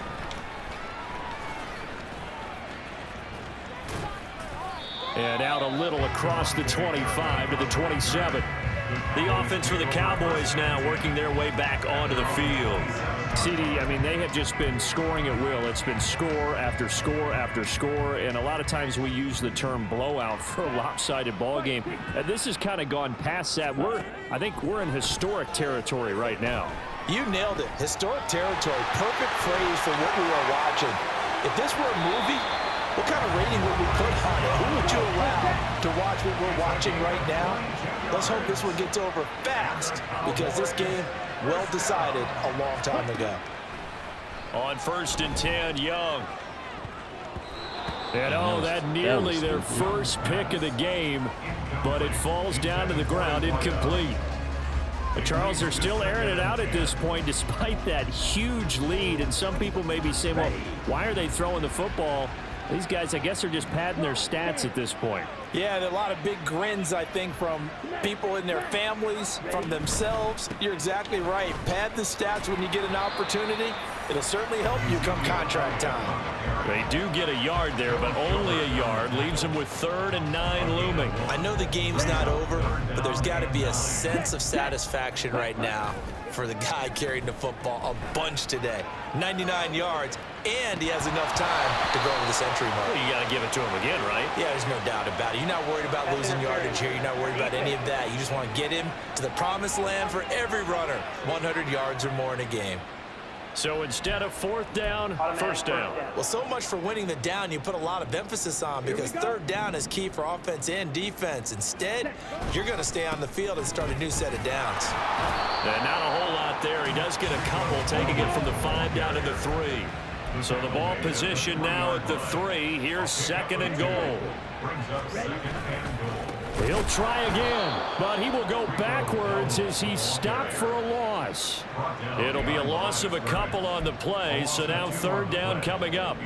And out a little across the 25 to the 27. The offense for the Cowboys now working their way back onto the field. CD, I mean, they have just been scoring at will. It's been score after score after score, and a lot of times we use the term blowout for a lopsided ball game. And this has kind of gone past that. I think we're in historic territory right now. You nailed it. Historic territory. Perfect phrase for what we are watching. If this were a movie, what kind of rating would we put on it? Who would you allow to watch what we're watching right now? Let's hope this one gets over fast, because this game, well decided a long time ago. On 1st and 10, Young. And that nearly their first pick of the game, but it falls down to the ground incomplete. But Charles, they're still airing it out at this point despite that huge lead. And some people may be saying, well, why are they throwing the football? These guys, I guess, are just padding their stats at this point. Yeah, there are a lot of big grins, I think, from people in their families, from themselves. You're exactly right. Pad the stats when you get an opportunity. It'll certainly help you come contract time. They do get a yard there, but only a yard. Leaves them with 3rd and 9 looming. I know the game's not over, but there's got to be a sense of satisfaction right now for the guy carrying the football a bunch today. 99 yards, and he has enough time to go over the century mark. Well, you got to give it to him again, right? Yeah, there's no doubt about it. You're not worried about losing yardage here. You're not worried about any of that. You just want to get him to the promised land for every runner. 100 yards or more in a game. So instead of 4th down, 1st down. Well, so much for winning the down you put a lot of emphasis on, because 3rd down is key for offense and defense. Instead, you're going to stay on the field and start a new set of downs. And not a whole lot there. He does get a couple, taking it from the 5 down to the 3. So the ball position now at the 3. Here's 2nd and goal. He'll try again, but he will go backwards as he's stopped for a loss. It'll be a loss of a couple on the play, so now 3rd down coming up.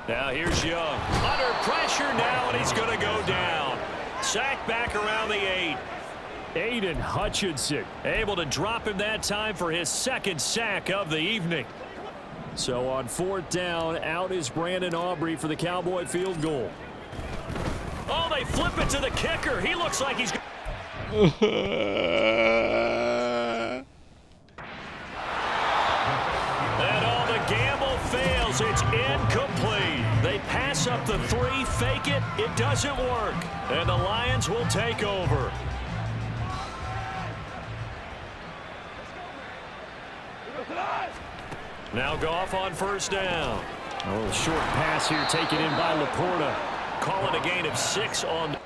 Now here's Young. Under pressure now, and he's going to go down. Sack back around the 8. Aiden Hutchinson able to drop him that time for his 2nd sack of the evening. So on 4th down, out is Brandon Aubrey for the Cowboy field goal. Oh, they flip it to the kicker. He looks like he's... And all the gamble fails. It's incomplete. They pass up the 3, fake it. It doesn't work. And the Lions will take over. Now Goff on 1st down. A little short pass here taken in by Laporta. Call it a gain of 6 on.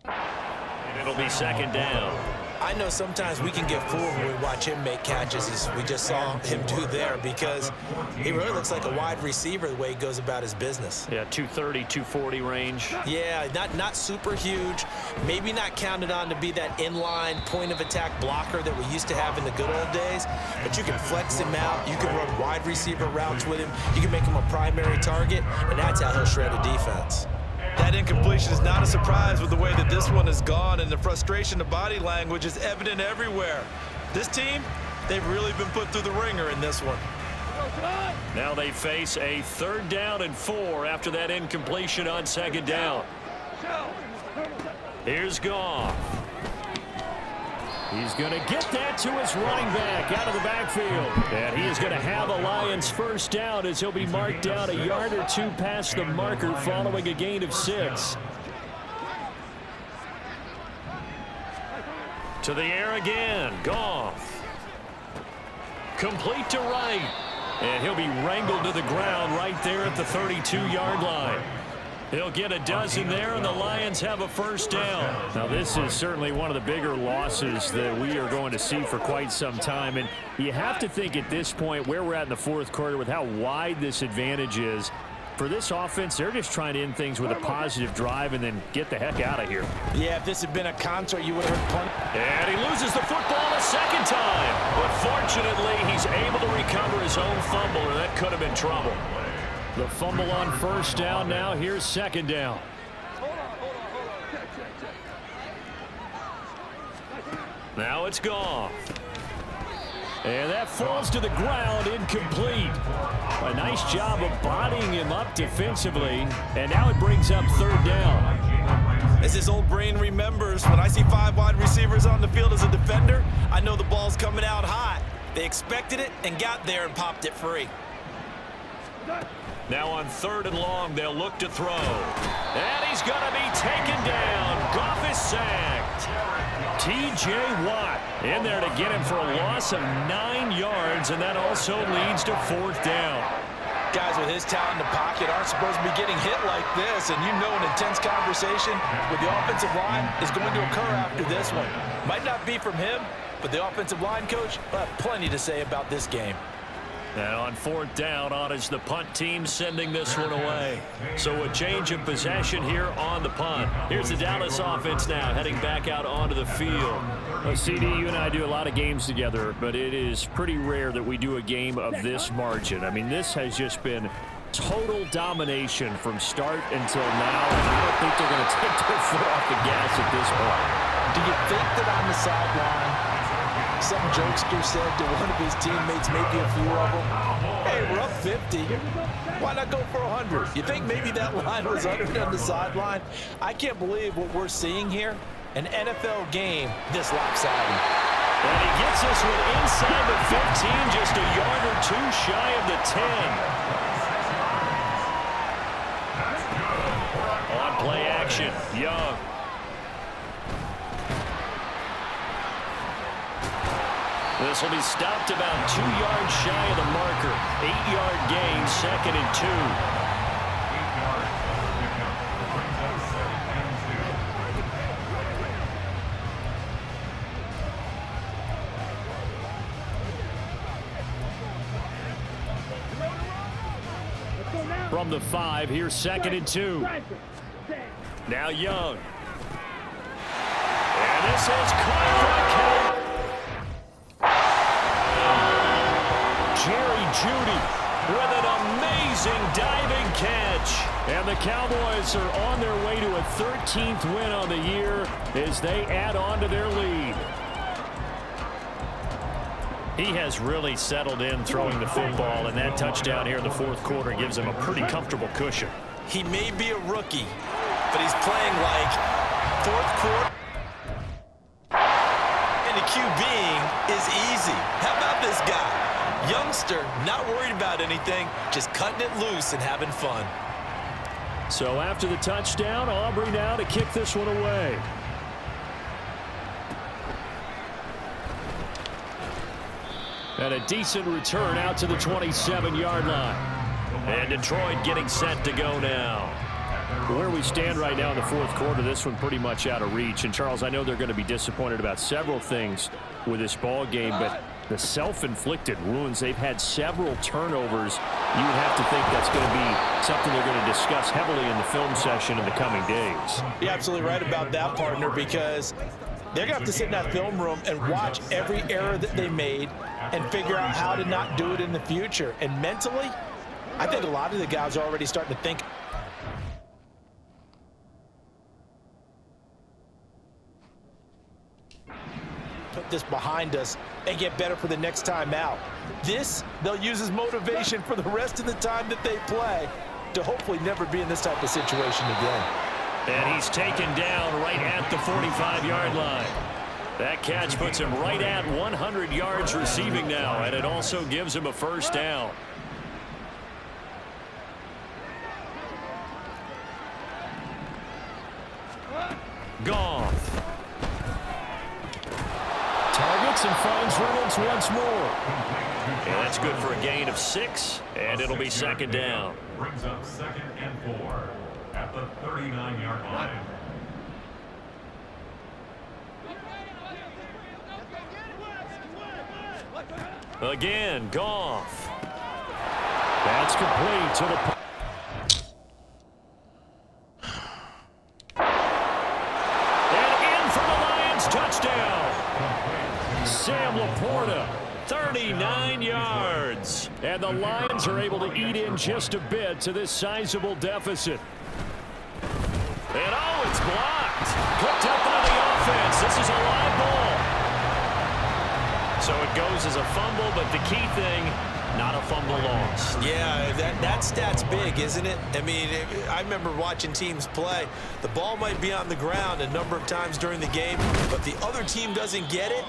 And it'll be 2nd down. I know sometimes we can get fooled when we watch him make catches, as we just saw him do there, because he really looks like a wide receiver the way he goes about his business. Yeah, 230, 240 range. Yeah, not super huge. Maybe not counted on to be that inline point-of-attack blocker that we used to have in the good old days, but you can flex him out. You can run wide receiver routes with him. You can make him a primary target, and that's how he'll shred a defense. That incompletion is not a surprise with the way that this one has gone, and the frustration of body language is evident everywhere. This team, they've really been put through the ringer in this one. Now they face a 3rd down and 4 after that incompletion on 2nd down. Here's Goff. He's going to get that to his running back out of the backfield. And he is going to have a Lions 1st down as he'll be marked down a yard or 2 past the marker following a gain of 6. To the air again. Goff. Complete to Wright. And he'll be wrangled to the ground right there at the 32-yard line. He'll get a dozen there, and the Lions have a 1st down. Now, this is certainly one of the bigger losses that we are going to see for quite some time. And you have to think at this point where we're at in the 4th quarter with how wide this advantage is. For this offense, they're just trying to end things with a positive drive and then get the heck out of here. Yeah, if this had been a concert, you would have heard punt. And he loses the football a 2nd time. But fortunately, he's able to recover his own fumble, and that could have been trouble. The fumble on 1st down. Now here's 2nd down. Now it's gone. And that falls to the ground, incomplete. A nice job of bodying him up defensively. And now it brings up 3rd down. As his old brain remembers, when I see 5 wide receivers on the field as a defender, I know the ball's coming out hot. They expected it and got there and popped it free. Now on 3rd and long, they'll look to throw. And he's going to be taken down. Goff is sacked. T.J. Watt in there to get him for a loss of 9 yards, and that also leads to 4th down. Guys with his talent in the pocket aren't supposed to be getting hit like this, and you know an intense conversation with the offensive line is going to occur after this one. Might not be from him, but the offensive line coach will have plenty to say about this game. And on fourth down, on is the punt team sending this one away. So a change of possession here on the punt. Here's the Dallas offense now heading back out onto the field. Well, CD, you and I do a lot of games together, but it is pretty rare that we do a game of this margin. I mean, this has just been total domination from start until now, and I don't think they're going to take their foot off the gas at this point. Do you think that on the sideline, some jokester said to one of his teammates, maybe a few of them, hey, we're up 50. Why not go for 100? You think maybe that line was uttered on the sideline? I can't believe what we're seeing here. An NFL game this lopsided. And he gets this one inside the 15, just a yard or two shy of the 10. On play action, Young. This will be stopped about 2 yards shy of the marker. 8-yard gain, 2nd and 2. From the 5, here's 2nd and 2. Now Young. And this is caught for a count. Jerry Jeudy with an amazing diving catch. And the Cowboys are on their way to a 13th win on the year as they add on to their lead. He has really settled in throwing the football, and that touchdown here in the fourth quarter gives him a pretty comfortable cushion. He may be a rookie, but he's playing like fourth quarter. And the QBing is easy. How about this guy? Youngster, not worried about anything, just cutting it loose and having fun. So after the touchdown, Aubrey now to kick this one away. And a decent return out to the 27-yard line. And Detroit getting set to go now. Where we stand right now in the fourth quarter, this one pretty much out of reach. And, Charles, I know they're going to be disappointed about several things with this ball game, but the self-inflicted wounds, they've had several turnovers. You would have to think that's going to be something they're going to discuss heavily in the film session in the coming days. You're absolutely right about that, partner, because they're going to have to sit in that film room and watch every error that they made and figure out how to not do it in the future. And mentally, I think a lot of the guys are already starting to think. Put this behind us and get better for the next time out. This, they'll use as motivation for the rest of the time that they play to hopefully never be in this type of situation again. And he's taken down right at the 45-yard line. That catch puts him right at 100 yards receiving now, and it also gives him a first down. Goff. Targets and finds Reynolds once more. And that's good for a gain of 6, and it'll be second down. Brings up 2nd and 4 at the 39-yard line. Again, Goff. That's complete to the... Touchdown. Sam Laporta, 39 yards. And the Lions are able to eat in just a bit to this sizable deficit. And oh, it's blocked. Picked up by the offense. This is a live ball. So it goes as a fumble, but the key thing, not a fumble loss. Yeah, that stat's big, isn't it? I mean, I remember watching teams play. The ball might be on the ground a number of times during the game, but the other team doesn't get it.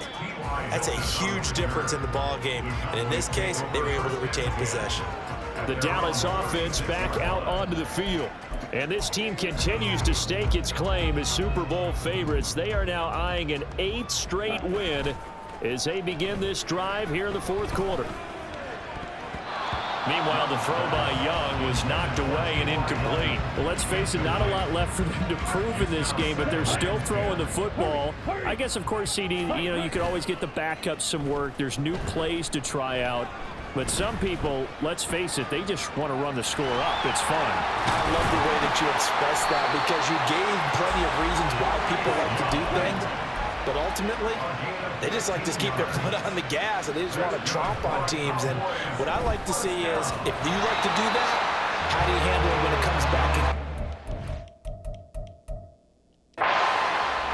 That's a huge difference in the ball game. And in this case, they were able to retain possession. The Dallas offense back out onto the field. And this team continues to stake its claim as Super Bowl favorites. They are now eyeing an 8th straight win as they begin this drive here in the fourth quarter. Meanwhile, the throw by Young was knocked away and incomplete. Well, let's face it, not a lot left for them to prove in this game, but they're still throwing the football. I guess, of course, CD, you could always get the backups some work. There's new plays to try out. But some people, let's face it, they just want to run the score up. It's fun. I love the way that you express that because you gave plenty of reasons why people like to do things. But ultimately, they just like to keep their foot on the gas, and they just want to tromp on teams. And what I like to see is, if you like to do that, how do you handle it when it comes back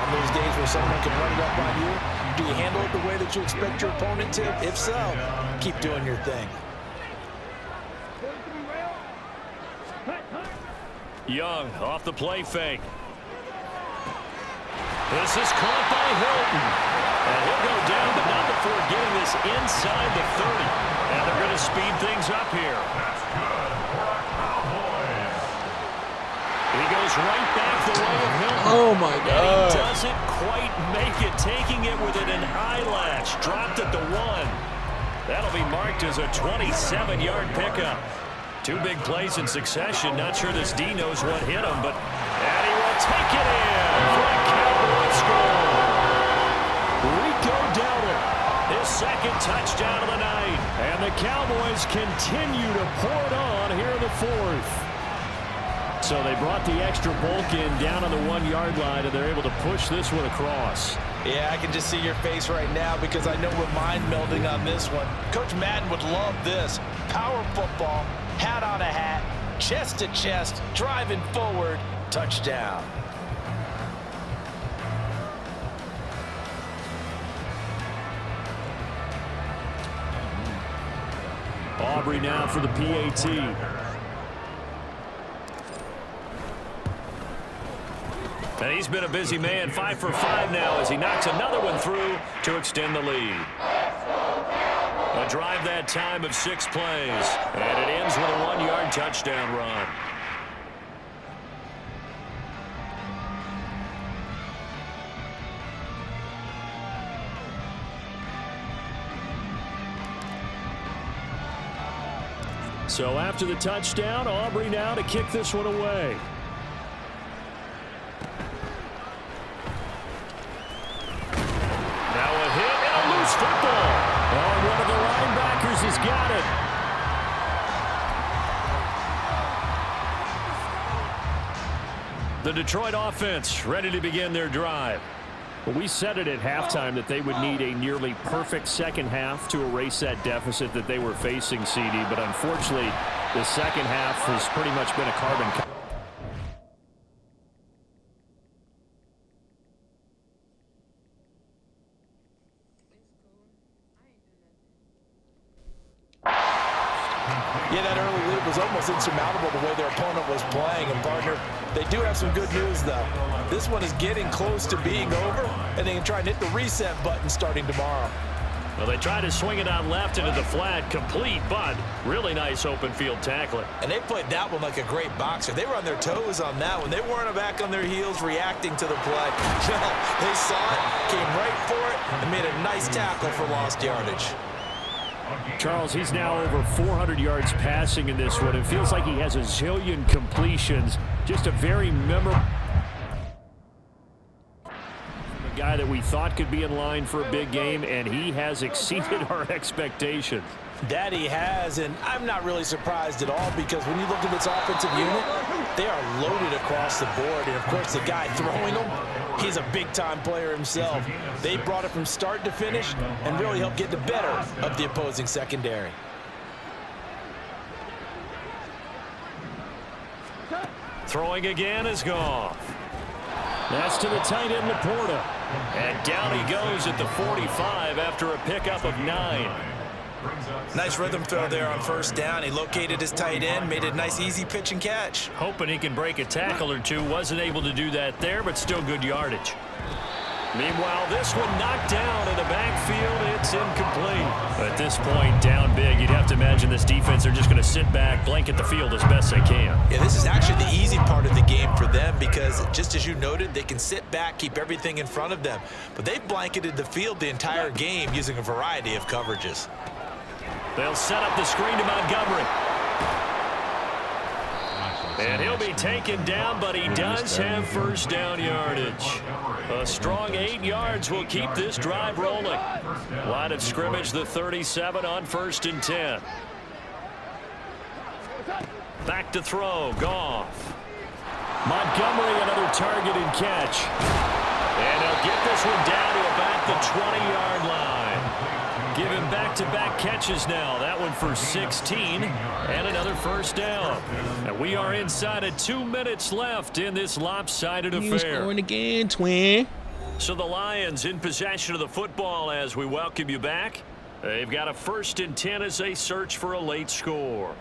on those days where someone can run it up on you? Do you handle it the way that you expect your opponent to? If so, keep doing your thing. Young off the play fake. This is caught by Hilton. And he'll go down, but not before getting this inside the 30. And they're going to speed things up here. He goes right back the way of Hilton. Oh, my And God. he doesn't quite make it, taking it within an eyelash. Dropped at the 1. That'll be marked as a 27-yard pickup. Two big plays in succession. Not sure this D knows what hit him, but and he will take it in for a Cowboy score. Rico Dowdle, his second touchdown of the night. And the Cowboys continue to pour it on here in the fourth. So they brought the extra bulk in down on the 1-yard line, and they're able to push this one across. Yeah, I can just see your face right now because I know we're mind melding on this one. Coach Madden would love this. Power football, hat on a hat, chest to chest, driving forward, touchdown. Aubrey now for the PAT. And he's been a busy man, 5 for 5 now as he knocks another one through to extend the lead. A drive that time of 6 plays, and it ends with a 1-yard touchdown run. So after the touchdown, Aubrey now to kick this one away. Now a hit and a loose football. Oh, one of the linebackers has got it. The Detroit offense ready to begin their drive. Well, we said it at halftime that they would need a nearly perfect second half to erase that deficit that they were facing, CD. But unfortunately, the second half has pretty much been a carbon copy. Yeah, that early lead was almost insurmountable the way their opponent was playing. And, partner, they do have some good news, though. This one is getting close to being over, and they can try and hit the reset button starting tomorrow. Well, they try to swing it out left into the flat, complete, but really nice open field tackling. And they played that one like a great boxer. They were on their toes on that one. They weren't back on their heels reacting to the play. No, they saw it, came right for it, and made a nice tackle for lost yardage. Charles, he's now over 400 yards passing in this one. It feels like he has a zillion completions. Just a very memorable guy that we thought could be in line for a big game, and he has exceeded our expectations. That he has, and I'm not really surprised at all because when you look at this offensive unit, they are loaded across the board. And, of course, the guy throwing them, he's a big-time player himself. They brought it from start to finish and really helped get the better of the opposing secondary. Throwing again is gone. That's to the tight end, Laporta. And down he goes at the 45 after a pickup of 9. Nice rhythm throw there on first down. He located his tight end, made it a nice easy pitch and catch. Hoping he can break a tackle or two. Wasn't able to do that there, but still good yardage. Meanwhile, this one knocked down in the backfield. It's incomplete. At this point, down big, you'd have to imagine this defense are just going to sit back, blanket the field as best they can. Yeah, this is actually the easy part of the game for them because, just as you noted, they can sit back, keep everything in front of them. But they've blanketed the field the entire game using a variety of coverages. They'll set up the screen to Montgomery. And he'll be taken down, but he does have first down yardage. A strong 8 yards will keep this drive rolling. Line of scrimmage, the 37 on 1st and 10. Back to throw, Goff. Montgomery, another target and catch. And they'll get this one down to about the 20-yard line. Give him back-to-back catches now. That one for 16 and another first down. And we are inside of 2 minutes left in this lopsided affair. Scoring again, twin. So the Lions in possession of the football as we welcome you back. They've got a 1st and 10 as they search for a late score.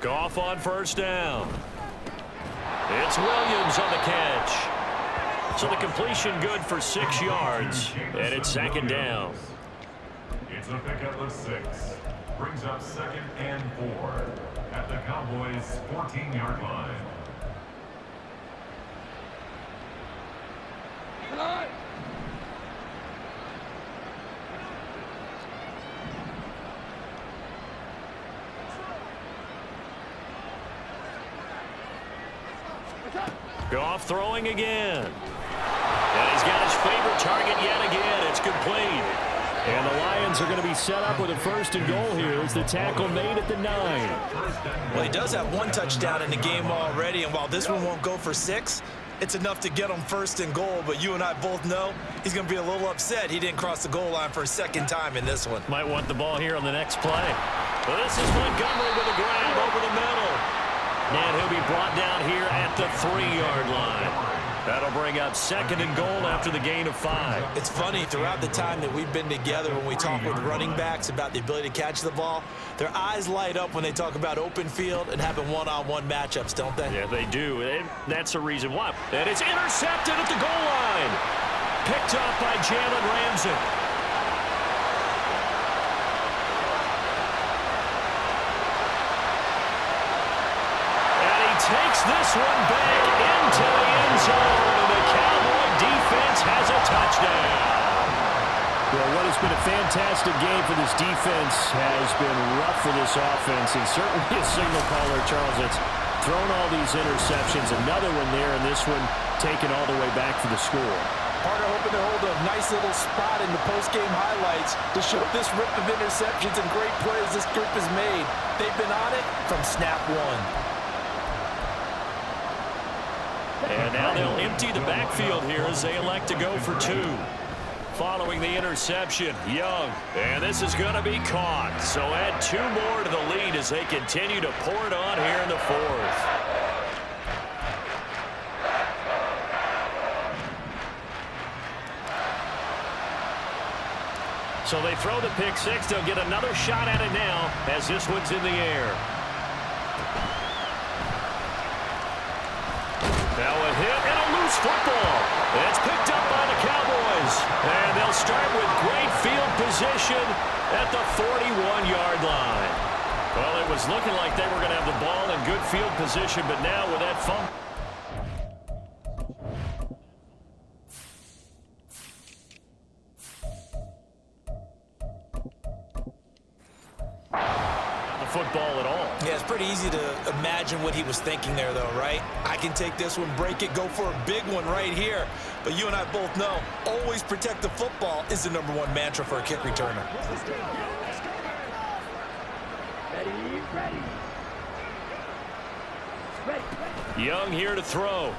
Goff on first down. It's Williams on the catch. So the completion good for 6 yards. And it's 2nd down. It's a pickup of 6. Brings up 2nd and 4 at the Cowboys' 14-yard line. Goff throwing again. And he's got his favorite target yet again. It's complete. And the Lions are going to be set up with a 1st and goal here as the tackle made at the 9. Well, he does have 1 touchdown in the game already, and while this one won't go for 6, it's enough to get him 1st and goal. But you and I both know he's going to be a little upset he didn't cross the goal line for a 2nd time in this one. Might want the ball here on the next play. Well, this is Montgomery with a grab over the middle. And he'll be brought down here at the 3-yard line. That'll bring up 2nd and goal after the gain of 5. It's funny, throughout the time that we've been together, when we talk with running backs about the ability to catch the ball, their eyes light up when they talk about open field and having one-on-one matchups, don't they? Yeah, they do. And that's the reason why. And it's intercepted at the goal line. Picked up by Jalen Ramsey. Takes this one back into the end zone, and the Cowboy defense has a touchdown. Well, what has been a fantastic game for this defense has been rough for this offense, and certainly a signal caller, Charles, that's thrown all these interceptions. Another one there, and this one taken all the way back for the score. Partner hoping to hold a nice little spot in the post-game highlights to show this rip of interceptions and great plays this group has made. They've been on it from snap 1. And now they'll empty the backfield here as they elect to go for 2. Following the interception, Young. And this is going to be caught. So add 2 more to the lead as they continue to pour it on here in the 4th. So they throw the pick 6. They'll get another shot at it now as this one's in the air. Now a hit and a loose football. It's picked up by the Cowboys. And they'll start with great field position at the 41-yard line. Well, it was looking like they were going to have the ball in good field position, but now with that fumble. Football at all. Yeah, it's pretty easy to imagine what he was thinking there, though, right? I can take this one, break it, go for a big one right here. But you and I both know, always protect the football is the #1 mantra for a kick returner. Young here to throw.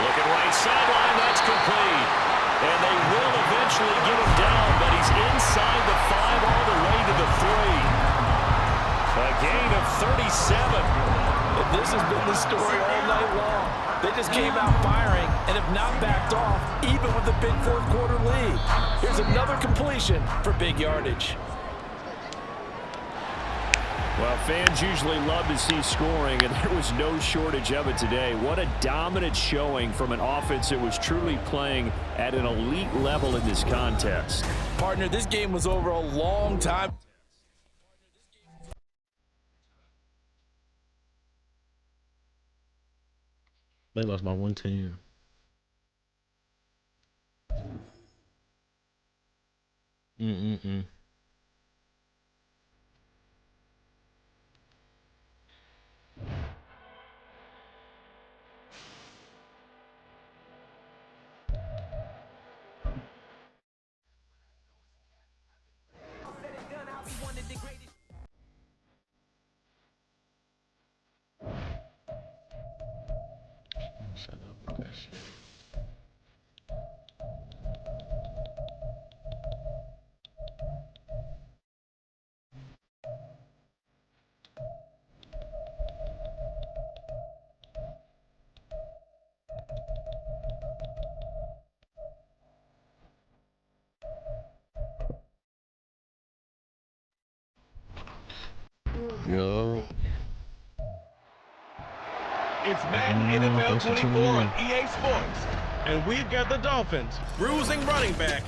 Looking right sideline, that's complete. And they will eventually get him down, but he's inside the 5 all the way to the 3. A gain of 37. And this has been the story all night long. They just came out firing and have not backed off, even with a big 4th quarter lead. Here's another completion for big yardage. Well, fans usually love to see scoring, and there was no shortage of it today. What a dominant showing from an offense that was truly playing at an elite level in this contest. Partner, this game was over a long time. They lost by 110. Shut up with that shit. Yo. It's Madden NFL 24 on EA Sports. And we've got the Dolphins. Bruising running back.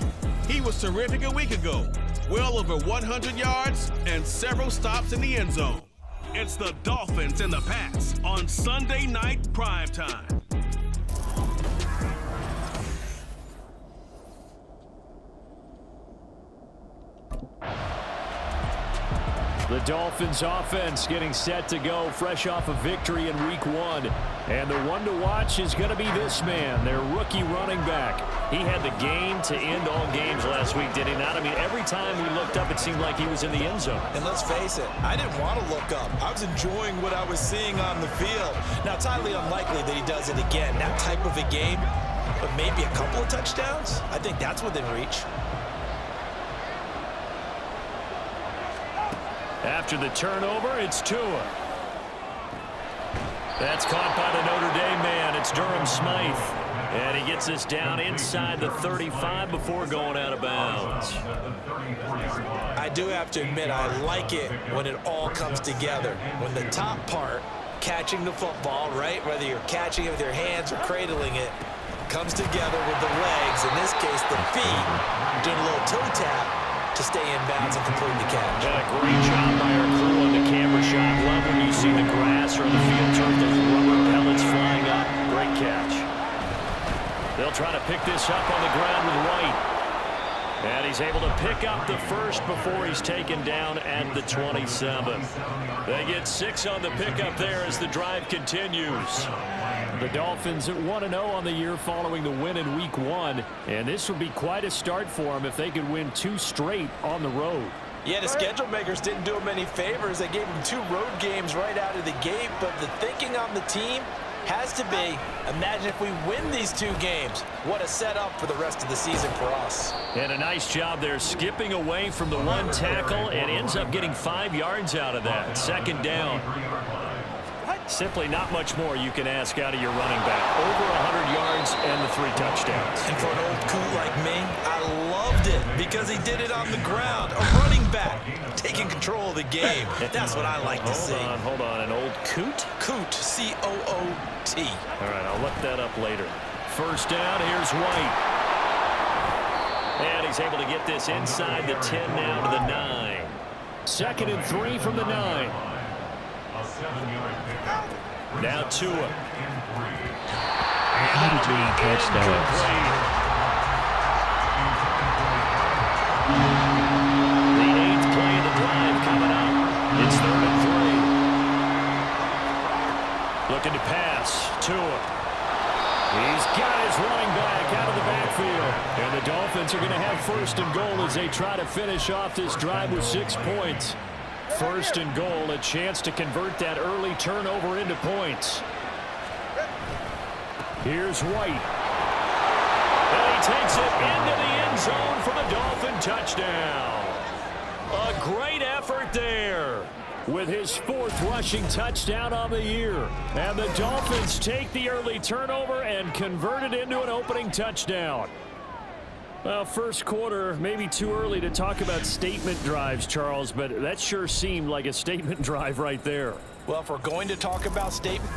He was terrific a week ago. Well over 100 yards and several stops in the end zone. It's the Dolphins and the Pats on Sunday night primetime. The Dolphins offense getting set to go fresh off a victory in week 1. And the one to watch is going to be this man, their rookie running back. He had the game to end all games last week, did he not? I mean, every time we looked up, it seemed like he was in the end zone. And let's face it, I didn't want to look up. I was enjoying what I was seeing on the field. Now, it's highly unlikely that he does it again. That type of a game, but maybe a couple of touchdowns, I think that's within reach. After the turnover, it's Tua. That's caught by the Notre Dame man. It's Durham Smythe. And he gets this down inside the 35 before going out of bounds. I do have to admit, I like it when it all comes together. When the top part, catching the football, right, whether you're catching it with your hands or cradling it, comes together with the legs, in this case the feet, doing a little toe tap to stay in bounds and complete the catch. Got a great job by our crew on the camera shot. Love when you see the grass or the field turf, those rubber pellets flying up. Great catch. They'll try to pick this up on the ground with White. And he's able to pick up the first before he's taken down at the 27. They get 6 on the pickup there as the drive continues. The Dolphins at 1-0 on the year following the win in week 1. And this would be quite a start for them if they could win 2 straight on the road. Yeah, the schedule makers didn't do him any favors. They gave him 2 road games right out of the gate. But the thinking on the team has to be, imagine if we win these 2 games. What a setup for the rest of the season for us. And a nice job there skipping away from the 1 tackle and ends up getting 5 yards out of that. Second down. Simply not much more you can ask out of your running back. Over 100 yards and the 3 touchdowns. And for an old coot like me, I loved it because he did it on the ground. A running back taking control of the game. That's what I like to see. Hold on. An old coot? Coot, C-O-O-T. All right, I'll look that up later. First down, here's White. And he's able to get this inside the 10 now to the 9. 2nd and 3 from the 9. Now Tua. How did you catch that? The 8th play of the drive coming up. It's 3rd and 3. Looking to pass. Tua. He's got his running back out of the backfield. And the Dolphins are going to have 1st and goal as they try to finish off this drive with 6 points. 1st and goal, a chance to convert that early turnover into points. Here's White. And he takes it into the end zone for the Dolphin touchdown. A great effort there with his 4th rushing touchdown on the year. And the Dolphins take the early turnover and convert it into an opening touchdown. Well, first quarter, maybe too early to talk about statement drives, Charles, but that sure seemed like a statement drive right there. Well, if we're going to talk about statement.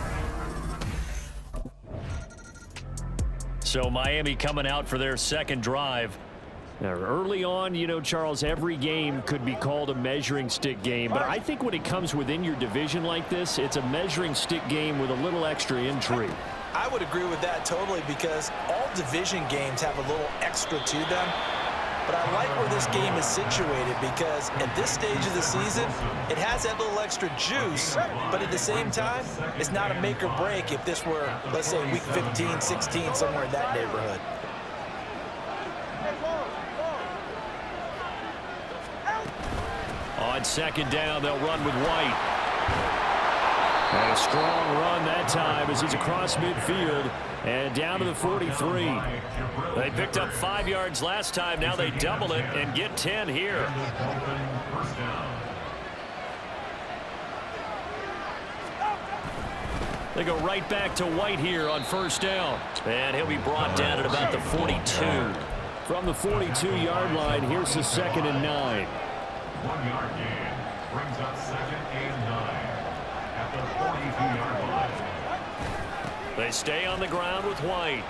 So Miami coming out for their 2nd drive. Now, early on, you know, Charles, every game could be called a measuring stick game, but I think when it comes within your division like this, it's a measuring stick game with a little extra intrigue. I would agree with that totally because all division games have a little extra to them. But I like where this game is situated because at this stage of the season, it has that little extra juice, but at the same time, it's not a make or break if this were, let's say, week 15, 16, somewhere in that neighborhood. On second down, they'll run with White. And a strong run that time as he's across midfield and down to the 43. They picked up 5 yards last time. Now they double it and get 10 here. They go right back to White here on first down. And he'll be brought down at about the 42. From the 42-yard line, here's the 2nd and 9. 1 yard gain brings up 2nd and 9 at the 42-yard line. They stay on the ground with White.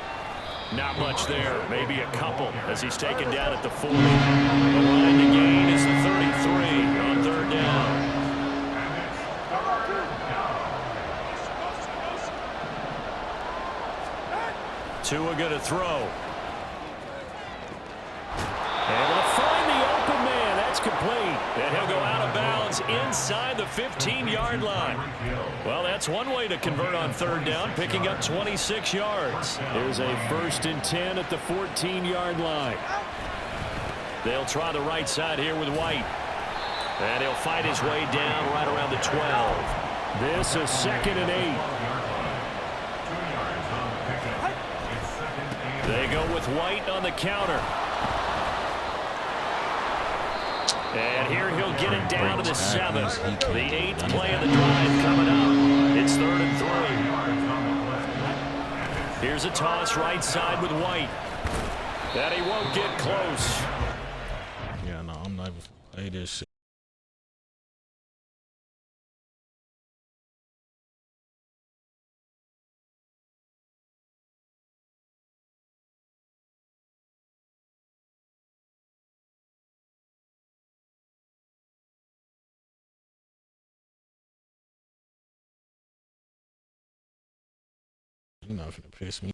Not much there, maybe a couple as he's taken down at the 40. The line to gain is the 33 on third down. Tua going to throw. Able to find the open man. That's complete. And he'll go out of bounds inside the 15-yard line. Well, that's one way to convert on third down, picking up 26 yards. Here's a 1st and 10 at the 14-yard line. They'll try the right side here with White. And he'll fight his way down right around the 12. This is 2nd and 8. They go with White on the counter. And here he'll get it down to the 7th. The 8th play of the drive coming up. It's 3rd and 3. Here's a toss right side with White. That he won't get close. Yeah, no, I'm not even gonna play this shit. You're not finna piss me.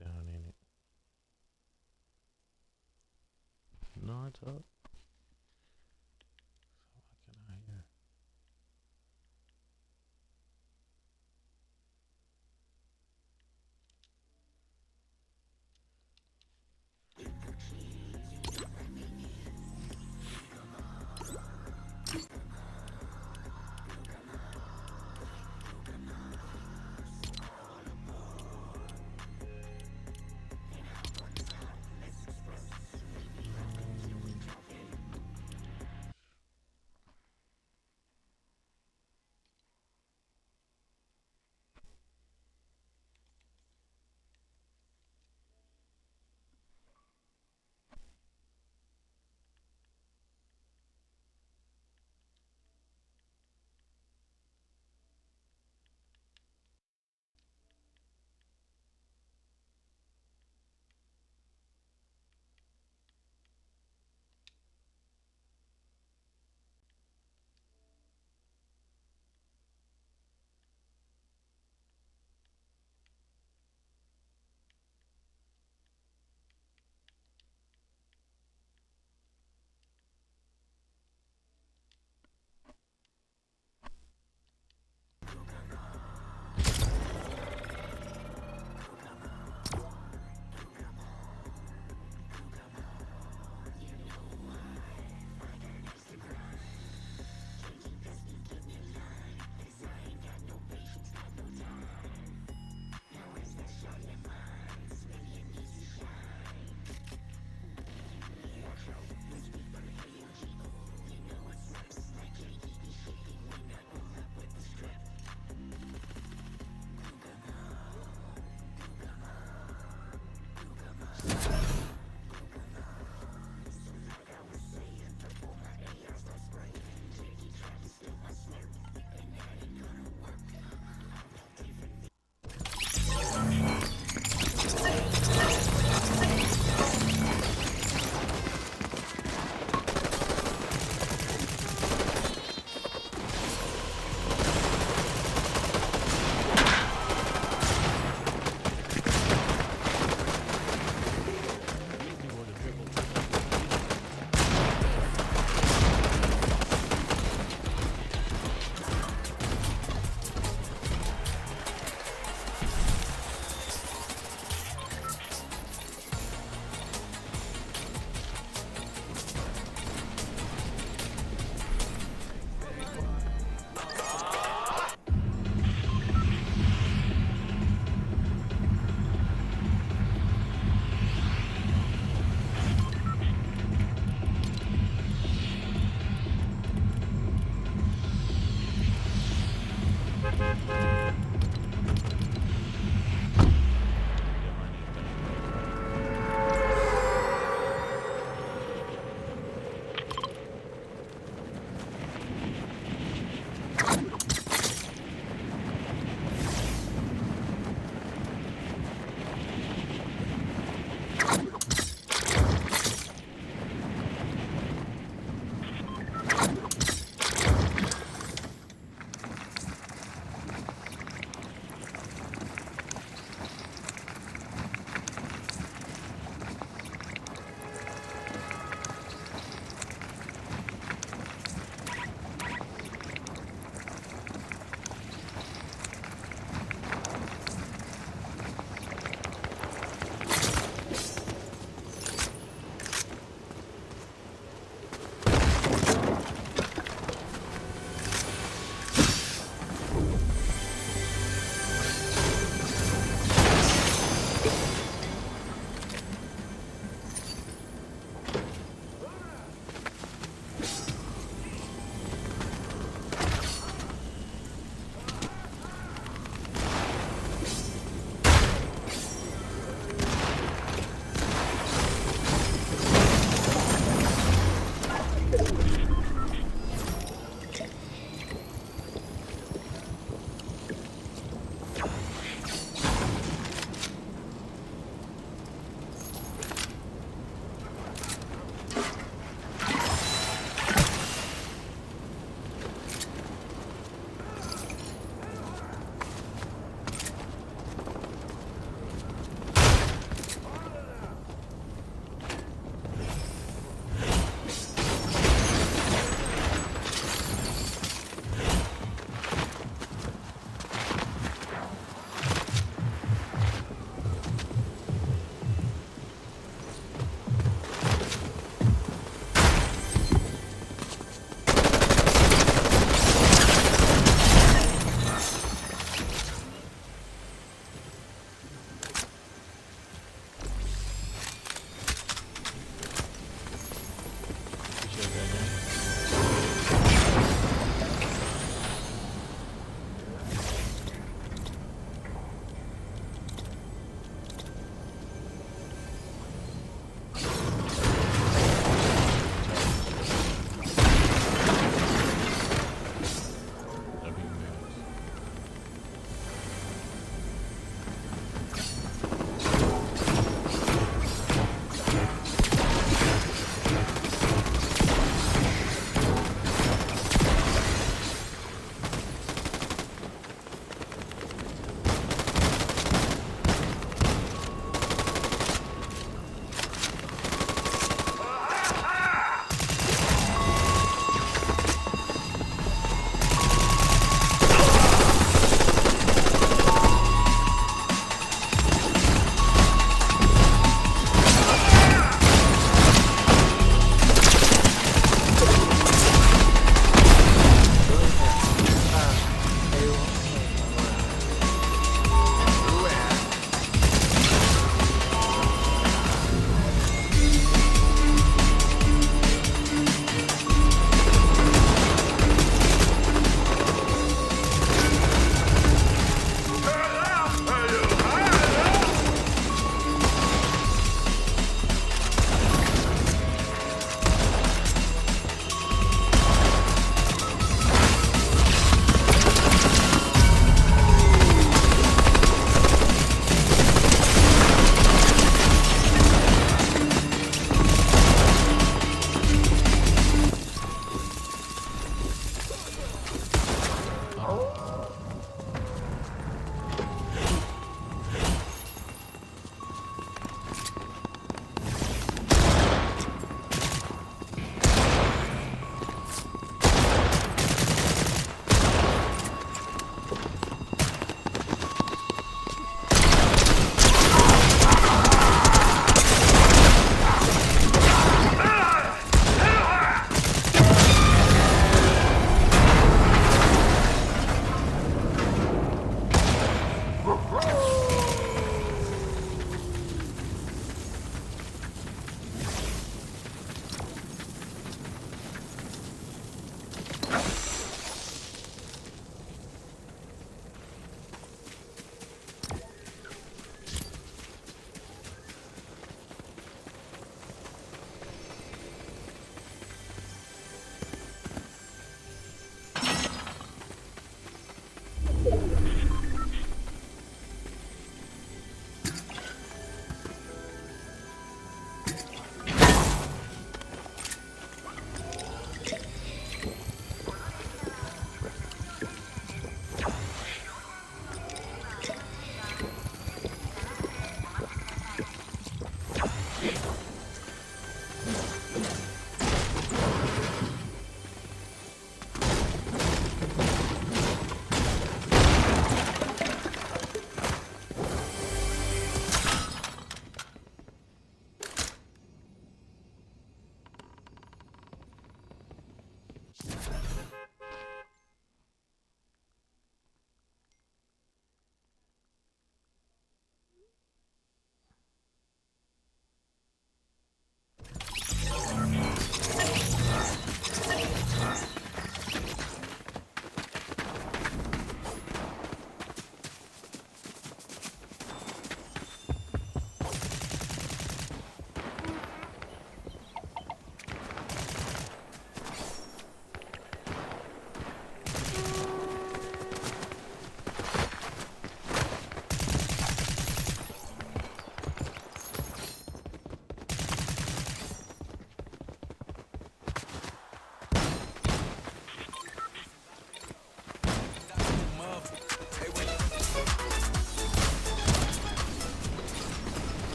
Down in it. No, it's up. So what can I hear?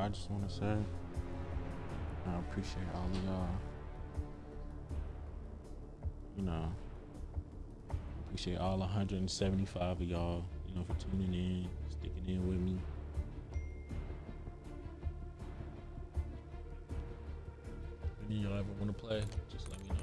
I just want to say I appreciate all of y'all. You know, appreciate all 175 of y'all, you know, for tuning in, sticking in with me. If any of y'all ever want to play, just let me know.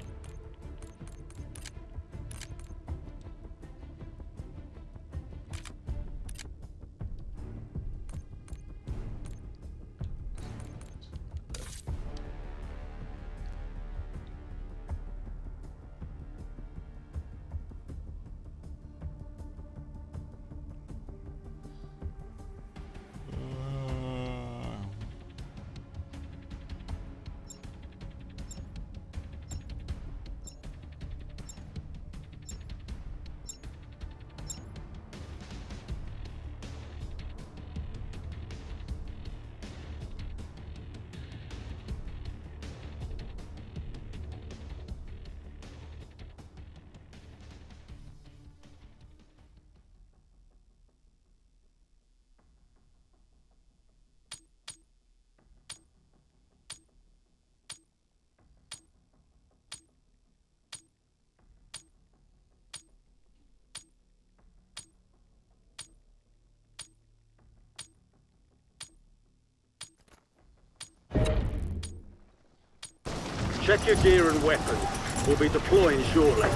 Check your gear and weapons. We'll be deploying shortly.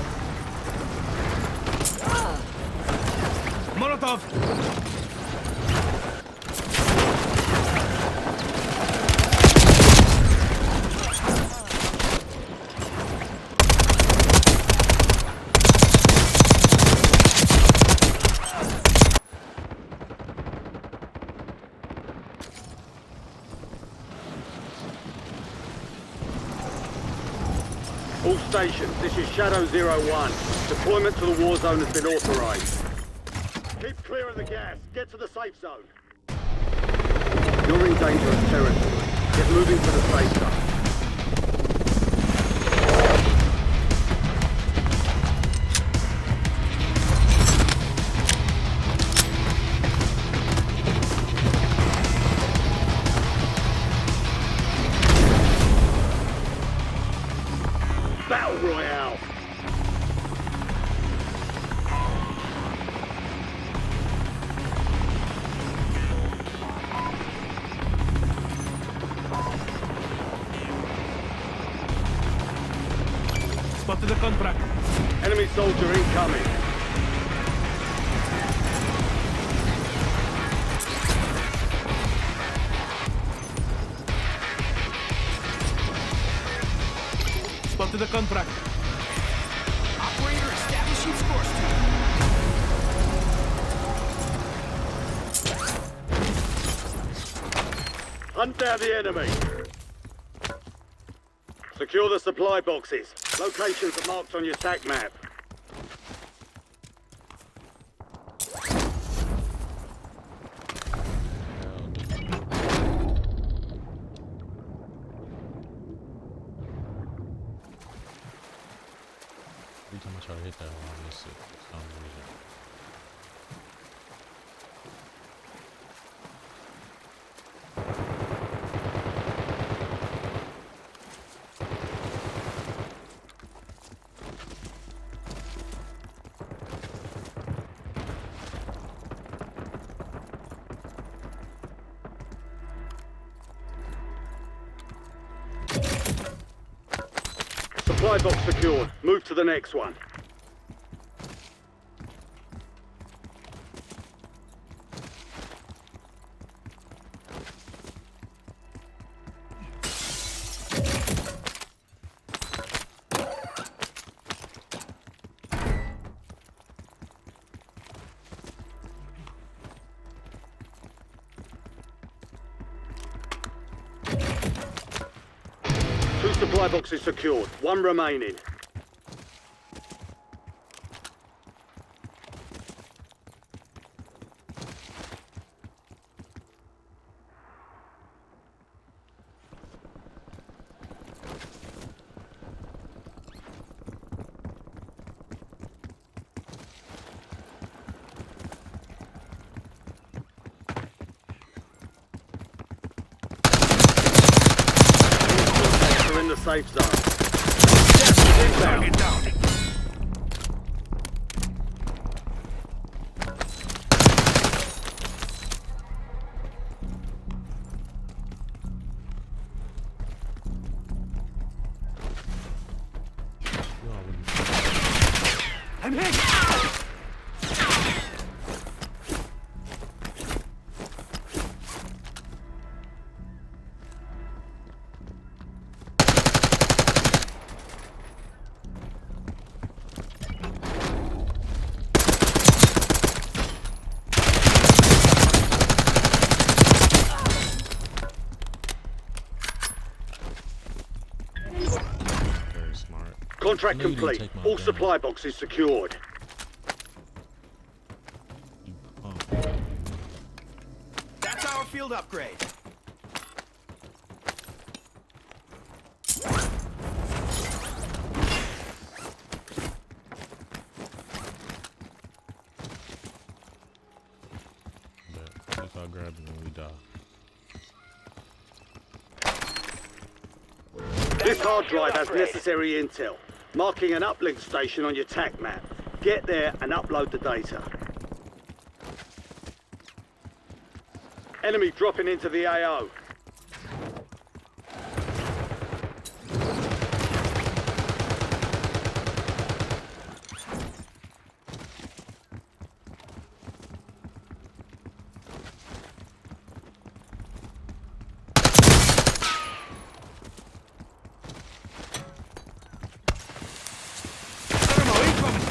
Molotov! All stations, this is Shadow 01. Deployment to the war zone has been authorized. Keep clear of the gas. Get to the safe zone. You're in dangerous territory. Get moving to the safe zone. Battle Royale! Spotted the contract. Enemy soldier incoming. Spotted the contract. Operator establishing score streak. Hunt down the enemy. Secure the supply boxes. Locations are marked on your TAC map. Every time I try to hit that one, I miss it. For some reason. Supply box secured. Move to the next one. Two supply boxes secured. One remaining. safe zone. Target down. I'm hit. Very smart. Contract No, you didn't complete. take my All gun. supply boxes secured. Oh, That's our field upgrade. but if I grab it when we die. This hard drive has necessary intel, marking an uplink station on your TAC map. Get there and upload the data. Enemy dropping into the AO. Thermo incoming.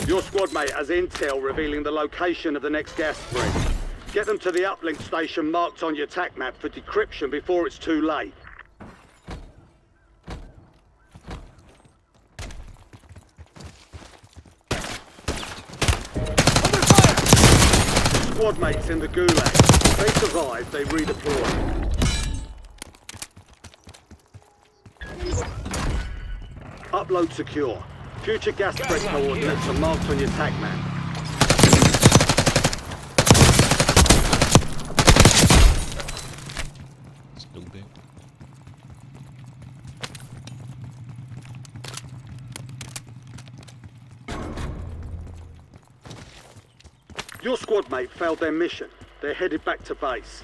Your squad mate has intel revealing the location of the next gas spring. Get them to the uplink station marked on your TAC map for decryption before it's too late. Squad mates in the gulag. If they survive, they redeploy. Upload secure. Future gas spread coordinates are marked on your TAC map. Stupid. Your squad mate failed their mission. They're headed back to base.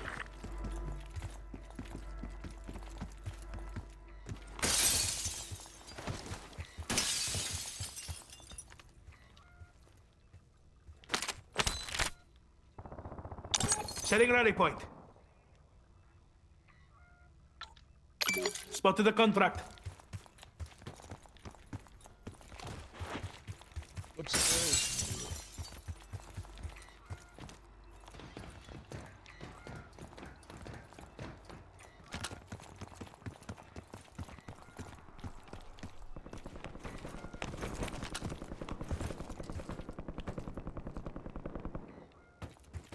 Setting rally point. Spotted the contract. What's this?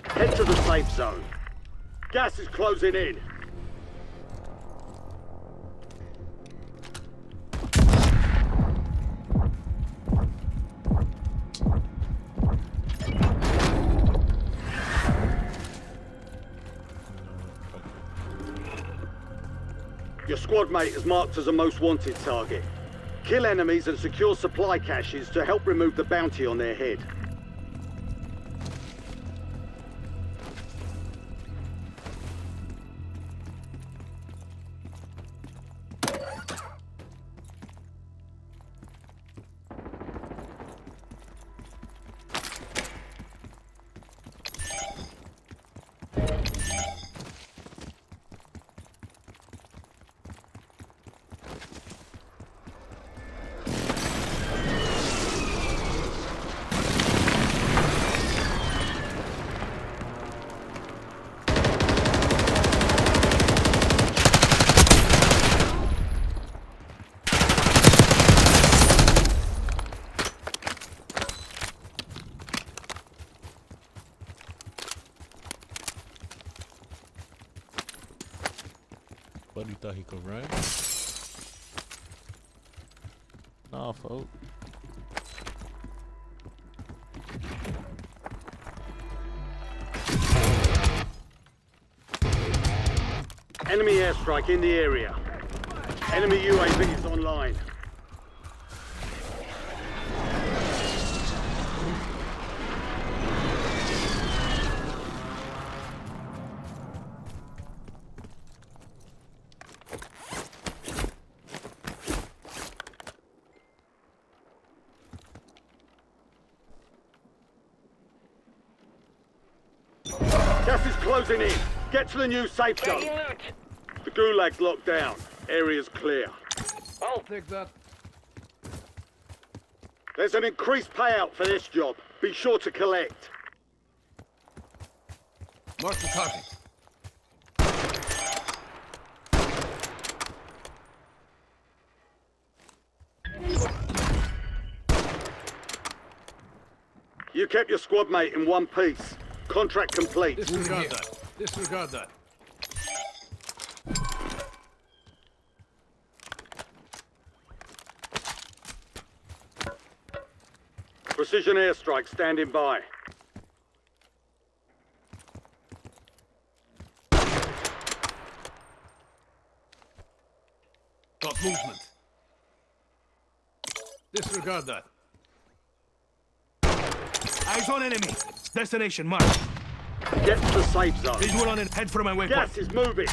Head to the safe zone. Gas is closing in. Your squad mate is marked as a most wanted target. Kill enemies and secure supply caches to help remove the bounty on their head. buddy thought he could run. Nah, folks. Enemy airstrike in the area. Enemy UAV is online. Gas is closing in. Get to the new safe zone. The Gulag's locked down. Area's clear. I'll take that. There's an increased payout for this job. Be sure to collect. Mark the target. You kept your squad mate in one piece. Contract complete. Disregard that. Disregard that. Precision airstrike standing by. Got movement. Disregard that. Eyes on enemy. Destination marked. Get to the safe zone. Visual on it. Head for my waypoint. Gas is moving.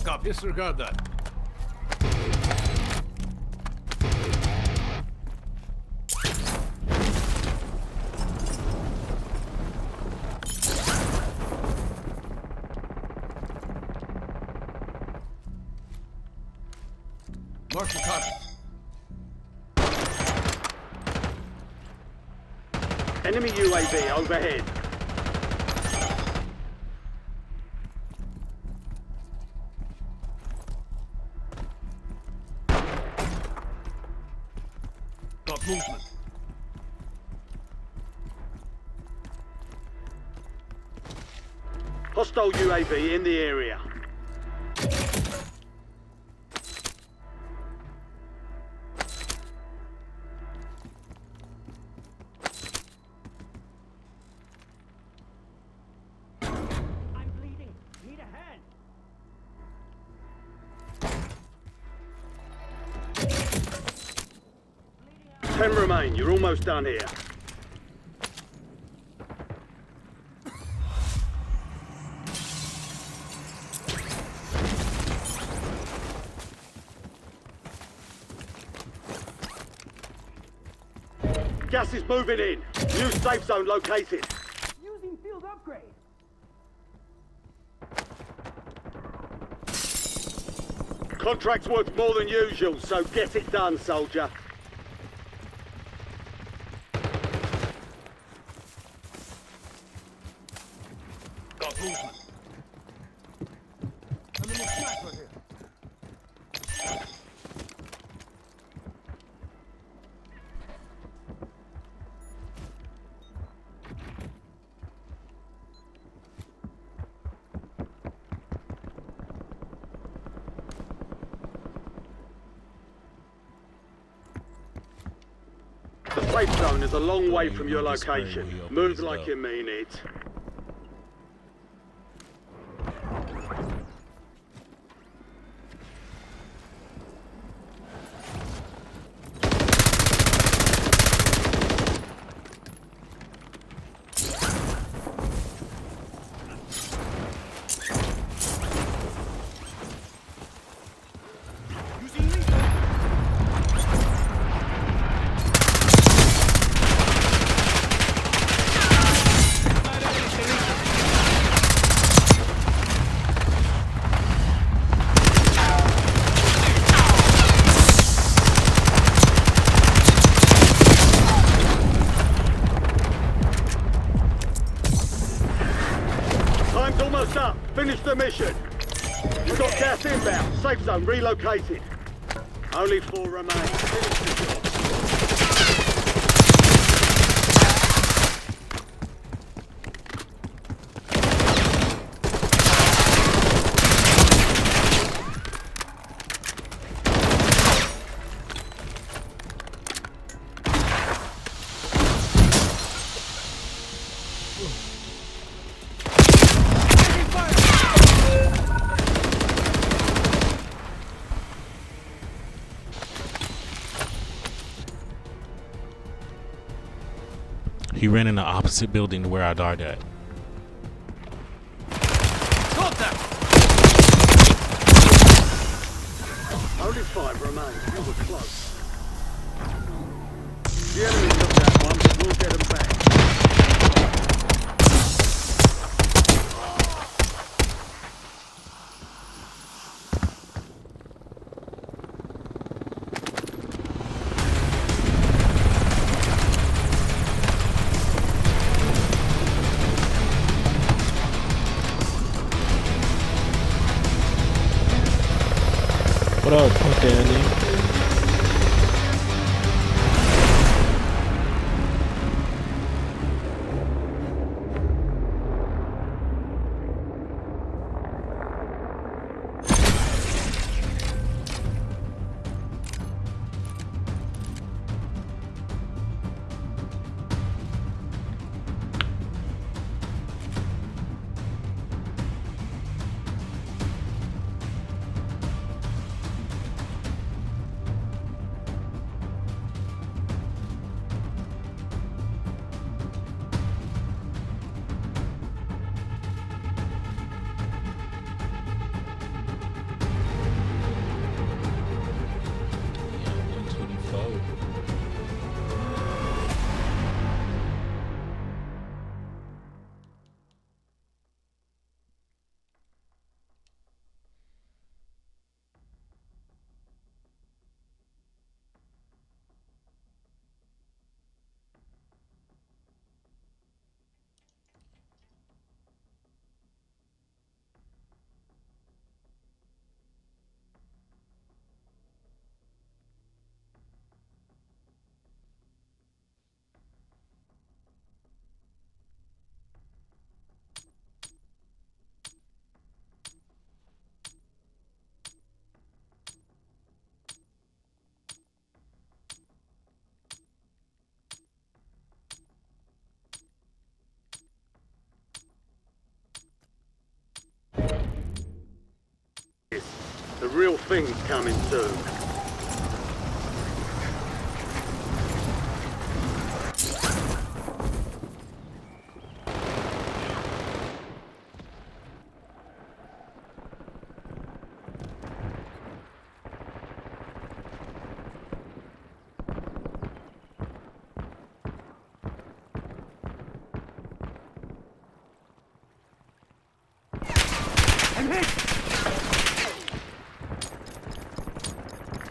Copy. Disregard that. Mark the target. Enemy UAV overhead. Got movement. Hostile UAV in the area. I'm bleeding. Need a hand. 10 remain. You're almost done here. Gas is moving in. New safe zone located. Using field upgrade. Contract's worth more than usual, so get it done, soldier. Got movement. I'm in the sniper here. The safe zone is a long way from your This way location. we open Move this like up. you mean it. Time's almost up. Finish the mission. You've got gas inbound. Safe zone relocated. Only 4 remain. Finish the job. He ran in the opposite building to where I died at. Only 5 remain. You were close. The enemy took that one, but we'll get them back. What up, Danny? The real thing's coming soon.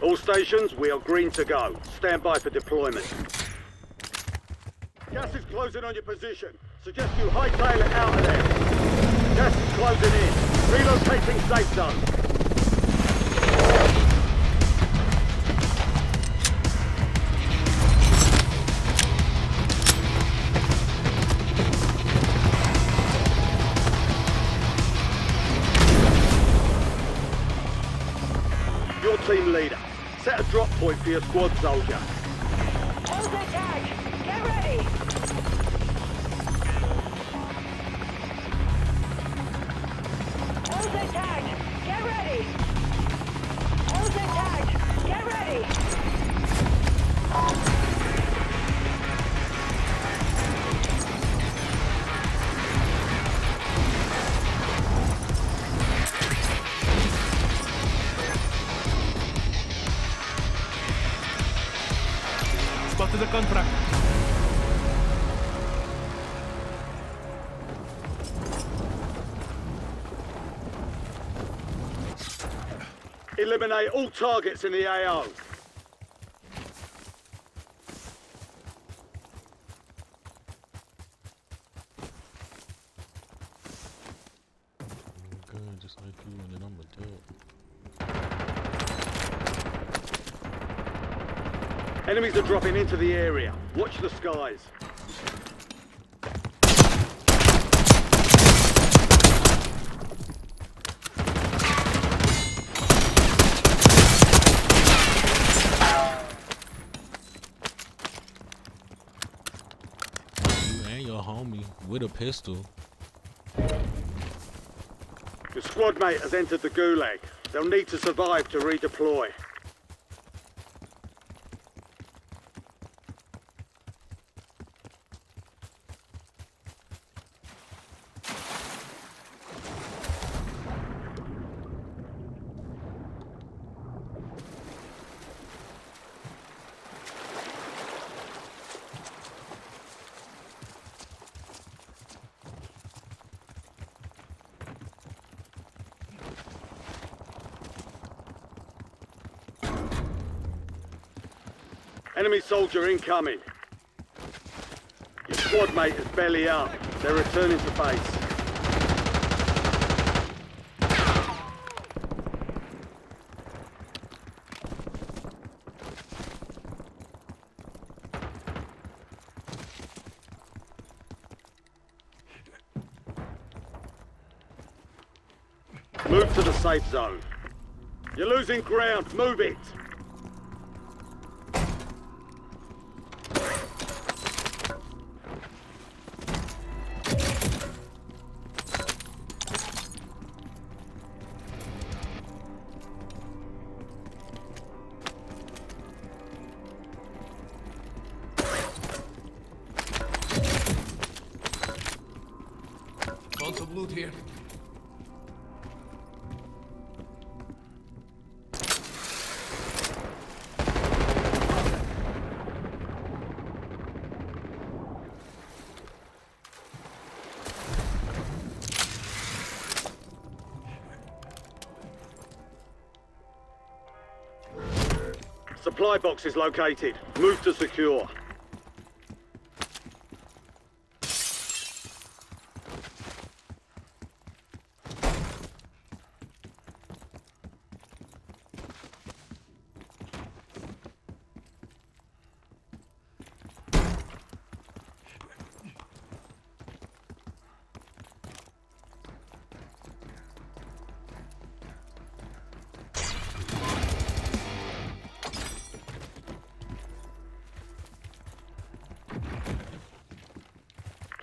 All stations, we are green to go. Stand by for deployment. Gas is closing on your position. Suggest you hightail it out of there. Gas is closing in. Relocating safe zone. Your team leader. Set a drop point for your squad soldier. Hold that tag! Get ready! Hold that tag! Get ready! Hold that tag! Get ready! Spotted the contract. Eliminate all targets in the AO. Good, just like you, and then I'm a dead. Enemies are dropping into the area. Watch the skies. You and your homie. with a pistol. Your squad mate has entered the gulag. They'll need to survive to redeploy. Enemy soldier incoming. Your squad mate is belly up. They're returning to base. Move to the safe zone. You're losing ground. Move it. Tons of loot here. Supply box is located. Move to secure.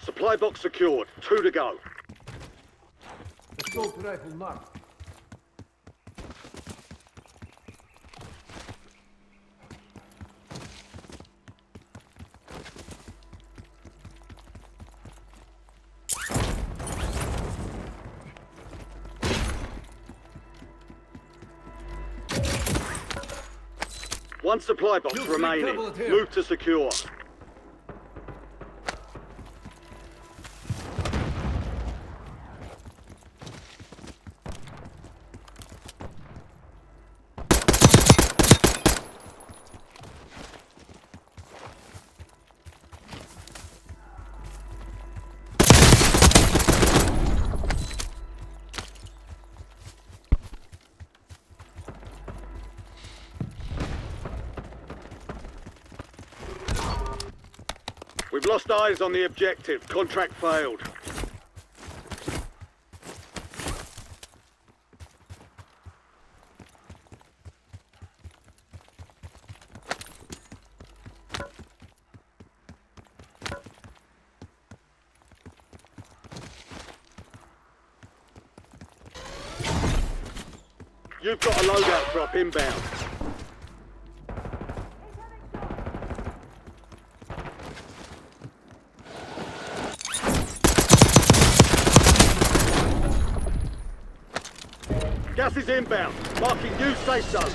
Supply box secured. 2 to go. Assault rifle marked. One supply box remaining. Move to secure. We've lost eyes on the objective. Contract failed. You've got a loadout drop inbound. Gas is inbound. Marking new safe zone.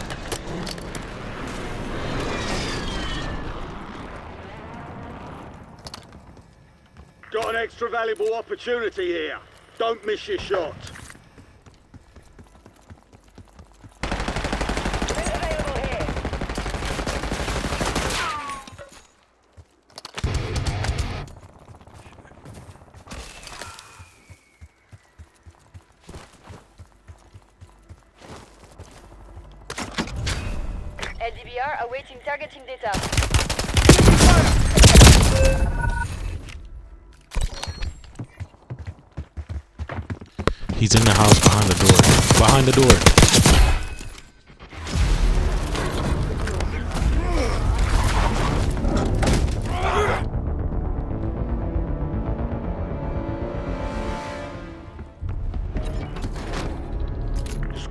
Got an extra valuable opportunity here. Don't miss your shot. LDBR awaiting targeting data. He's in the house behind the door. Behind the door.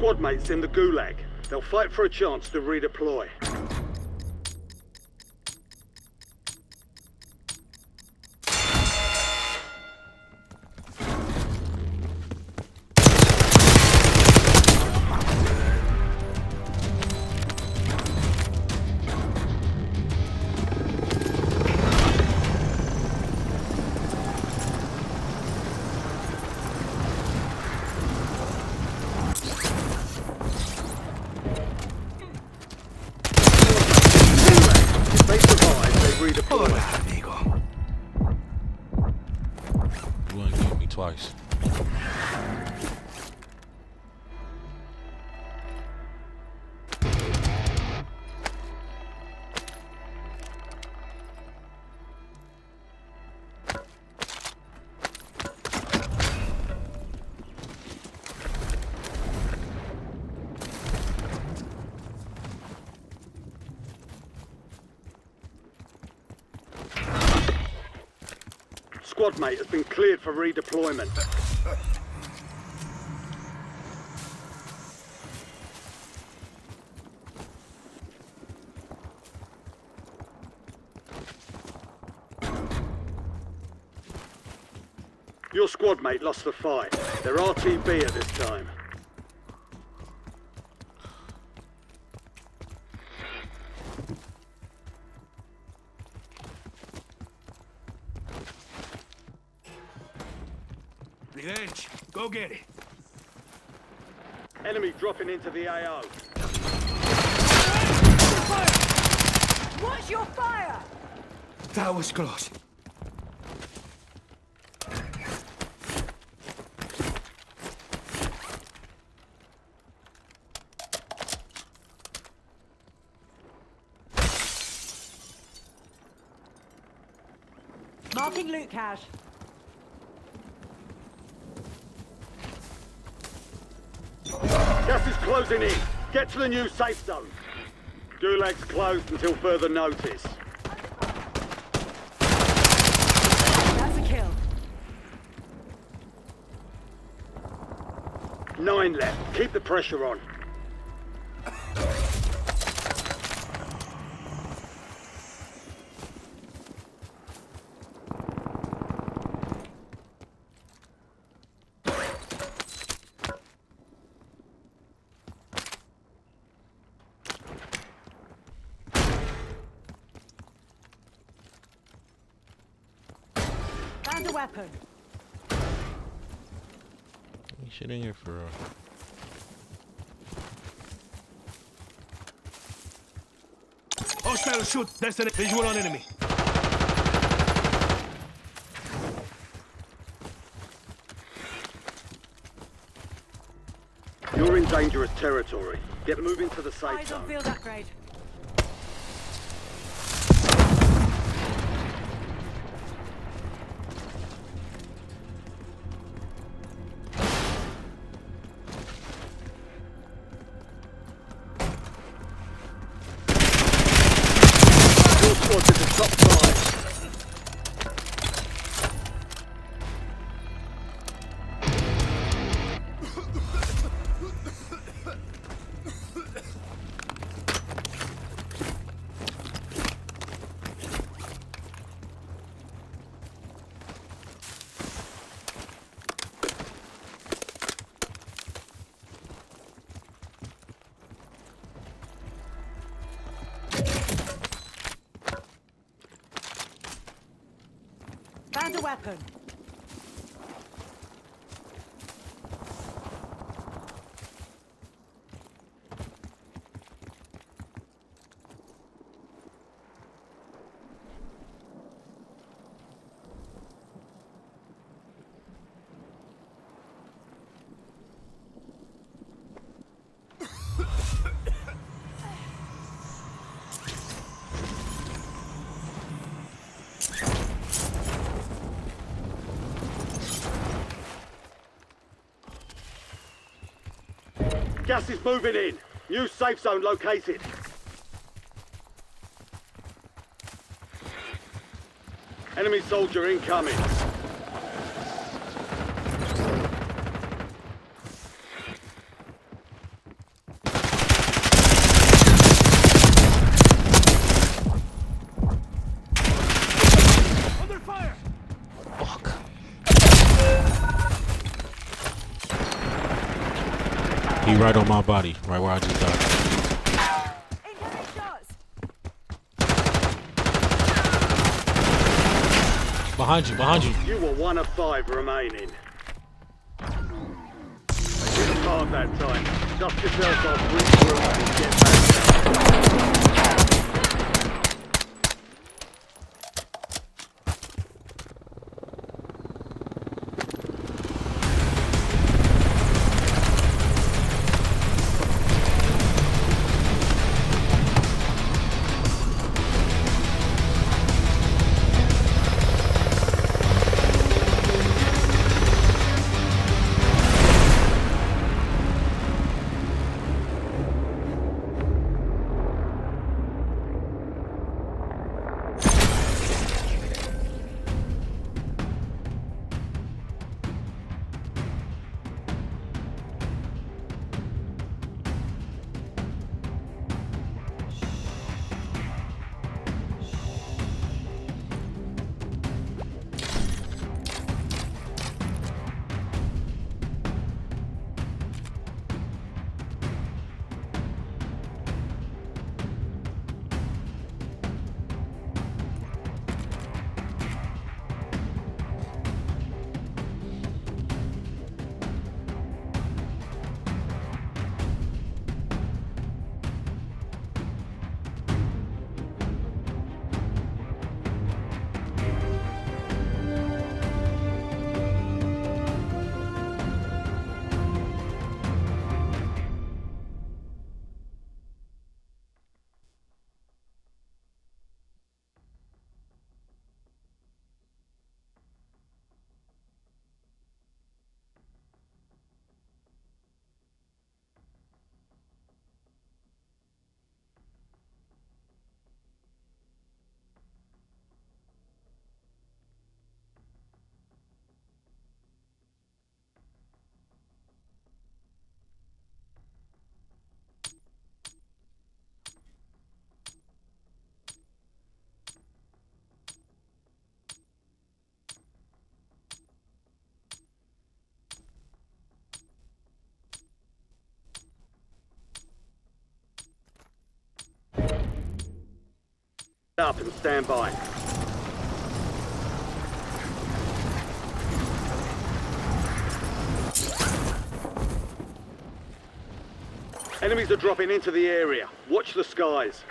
squad mates in the gulag. They'll fight for a chance to redeploy. You wanna get me twice. Squad mate has been cleared for redeployment. Your squad mate lost the fight. They're RTB at this time. Revenge, go get it. Enemy dropping into the AO. Watch your fire! That was close. Marking loot cache. Gas is closing in. Get to the new safe zone. Gulag's closed until further notice. That's a kill. 9 left. Keep the pressure on. Found a weapon. Ain't shit in here for Hostile shoot. Destination. Visual on enemy. You're in dangerous territory. Get moving to the safe Eyes on zone. field upgrade. Your squad's at the top 5. Found a weapon. Gas is moving in. New safe zone located. Enemy soldier incoming. He right on my body, right where I just died. Incoming shots. Behind you. You were 1 of 5 remaining. They didn't carve that time. Dust yourself off, regroup, and get back. Up and stand by. Enemies are dropping into the area. Watch the skies.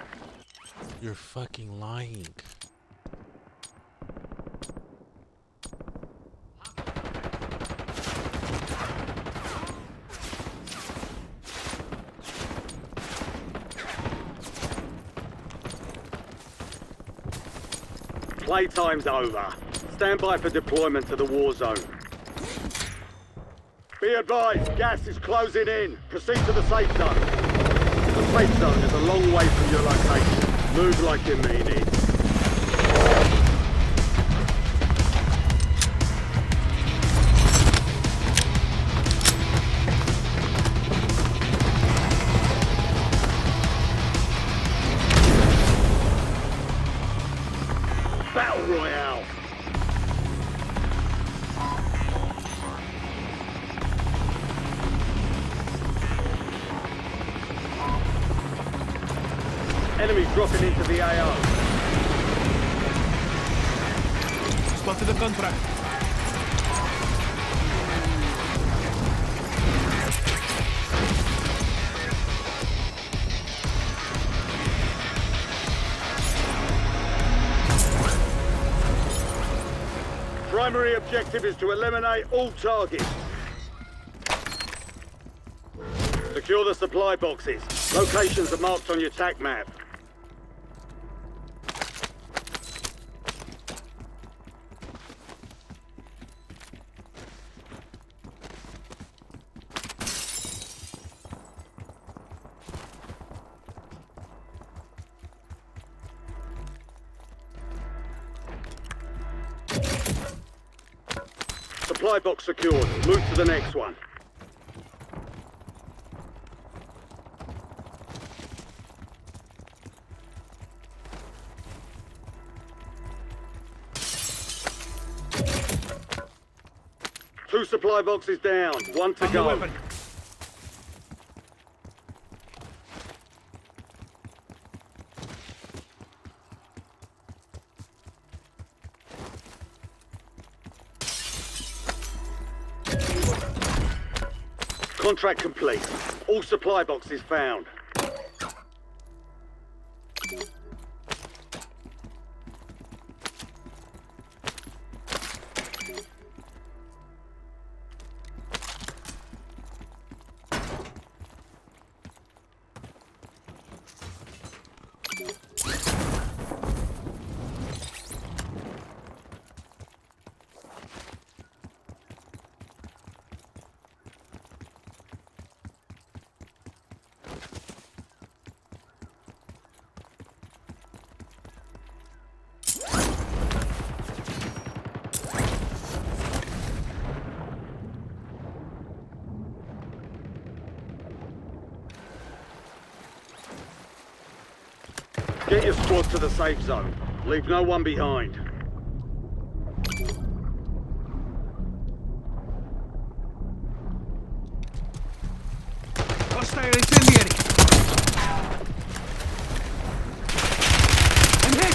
You're fucking lying. Playtime's over. Stand by for deployment to the war zone. Be advised, gas is closing in. Proceed to the safe zone. The safe zone is a long way from your location. Move like you mean it. Battle Royale. Enemies dropping into the AO. Spotted the contract. Primary objective is to eliminate all targets. Secure the supply boxes. Locations are marked on your TAC map. Supply box secured. Move to the next one. Two supply boxes down. One to go. Contract complete. All supply boxes found. Get your squad to the safe zone. Leave no one behind. Hostile incendiary. I'm hit.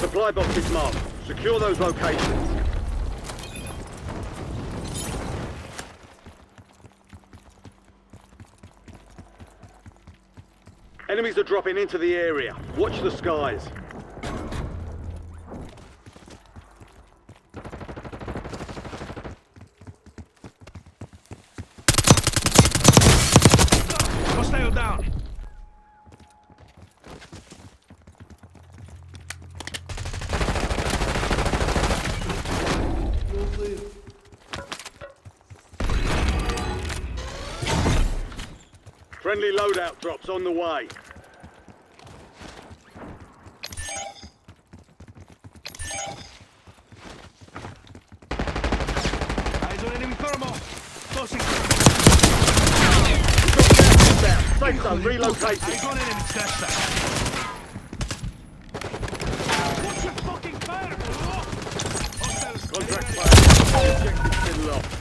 Supply boxes marked. Secure those locations. Enemies are dropping into the area. Watch the skies. Hostile down. Friendly loadout drops on the way. Eyes on enemy thermal. Closing. Safe zone relocated. Eyes on enemy crash site. What's your fucking fire? Hostiles. Contract fire. Objective still locked.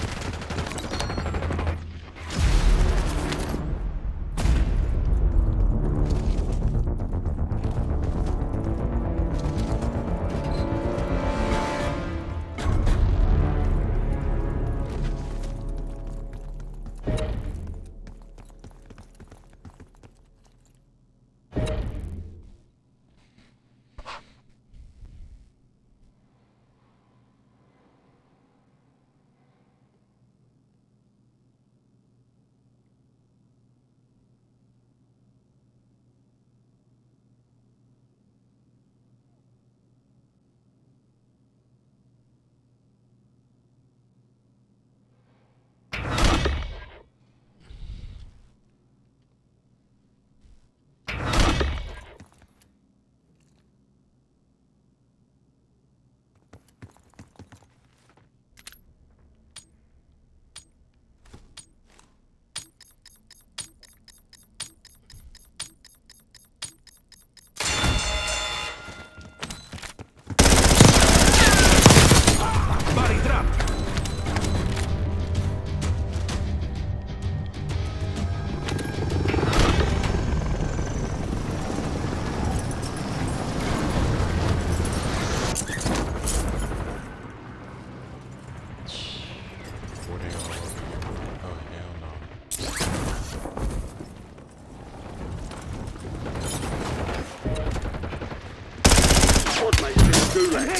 Gulag.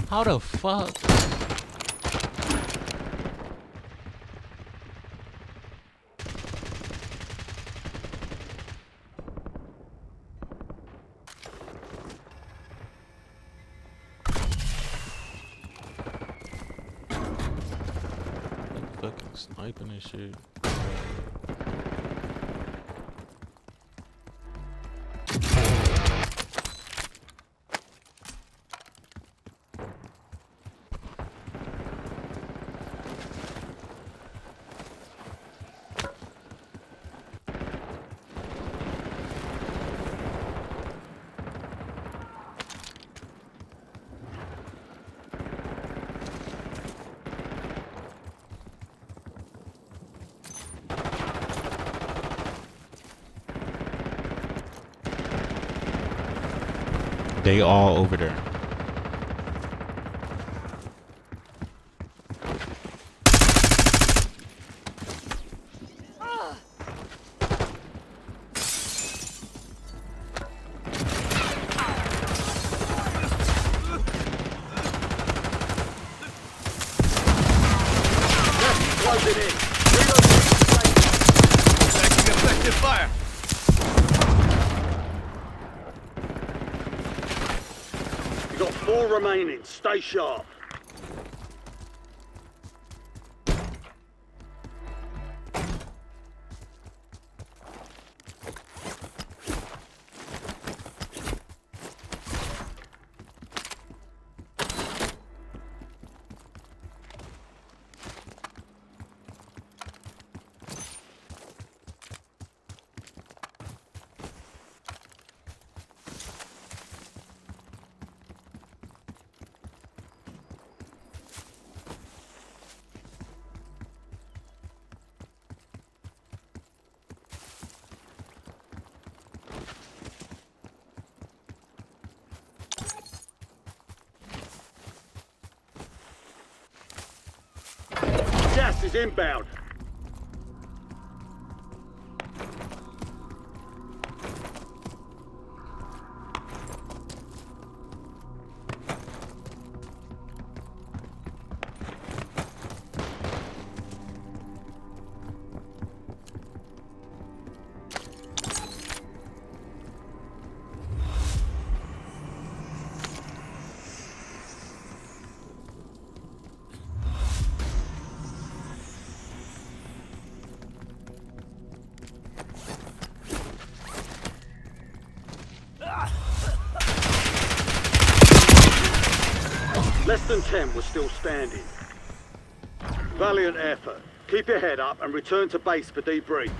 How the fuck? Fucking sniping and shit. They all over there. Close it in. Taking effective fire. You got 4 remaining. Stay sharp. Gas is inbound. Less than 10 were still standing. Valiant effort. Keep your head up and return to base for debrief.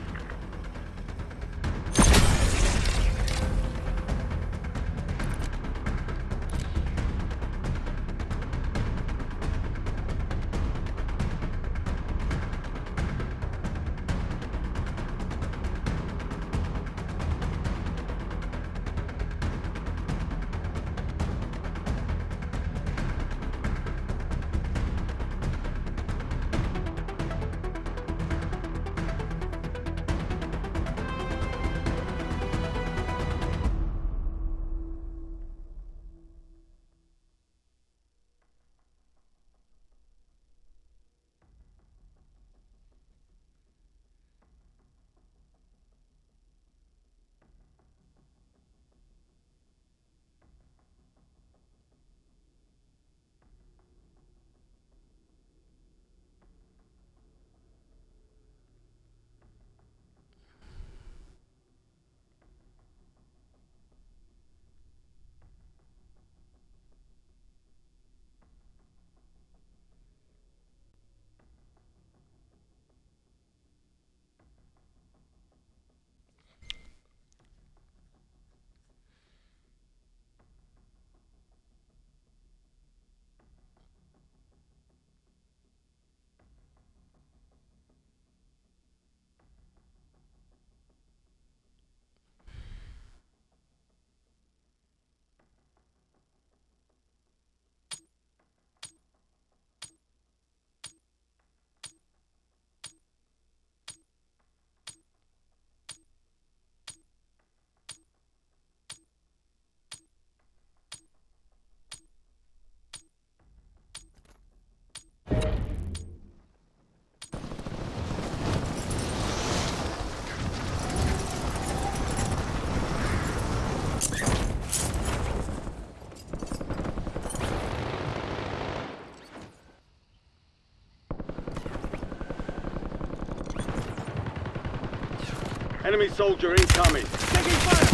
Enemy soldier incoming. Taking fire!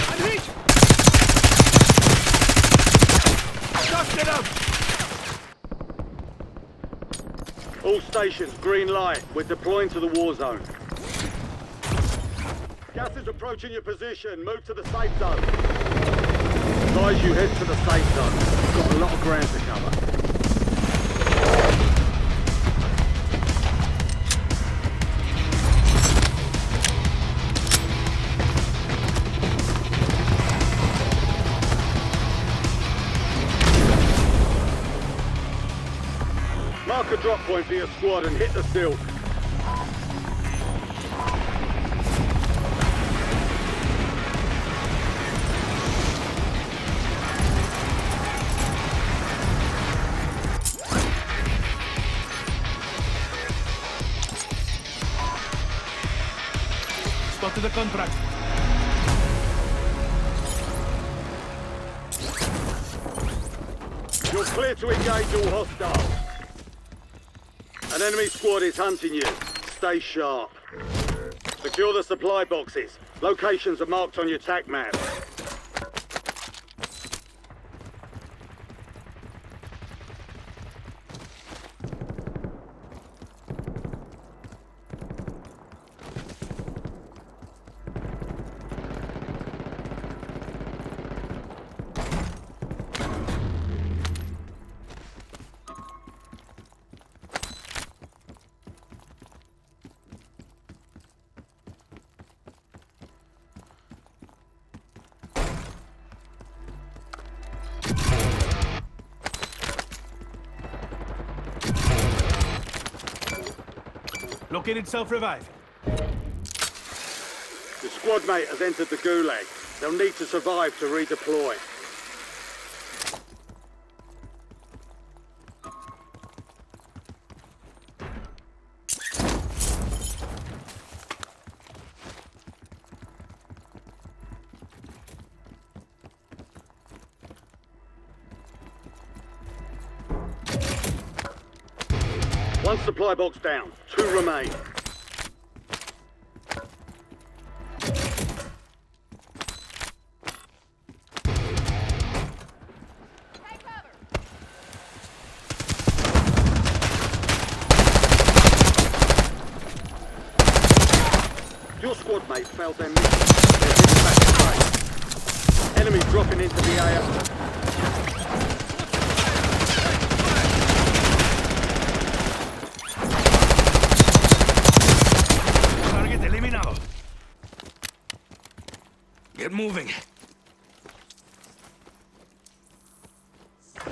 I'm hit! Dusted up! All stations, green light. We're deploying to the war zone. Gas is approaching your position. Move to the safe zone. Advise you head to the safe zone. We've got a lot of ground to cover. Mark a drop point for your squad and hit the field. Spotted the contract. You're clear to engage all hostiles. An enemy squad is hunting you. Stay sharp. Secure the supply boxes. Locations are marked on your TAC map. Located self-revive. Your squad mate has entered the gulag. They'll need to survive to redeploy. One supply box down. 2 remain. Your squad mate failed their mission. They're heading back to base. Enemy dropping into the AO. Get moving.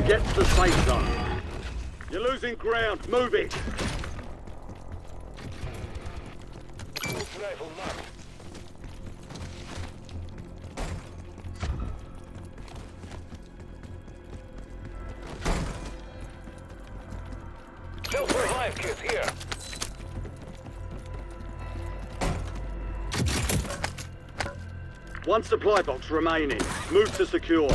Get to the safe zone. You're losing ground. Move it. Self-revive kit here. One supply box remaining. Move to secure.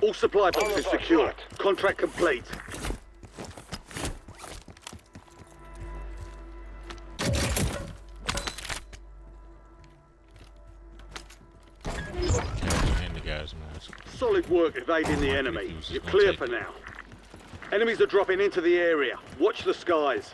All supply boxes secure. Contract complete. Solid work evading the enemy. You're clear for now. Enemies are dropping into the area. Watch the skies.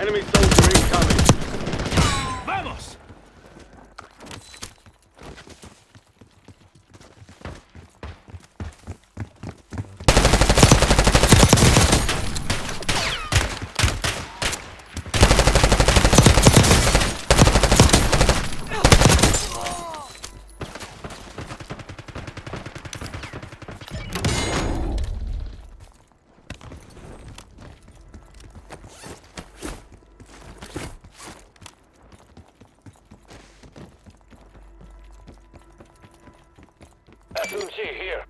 Enemy soldier incoming. Vamos! SMG here.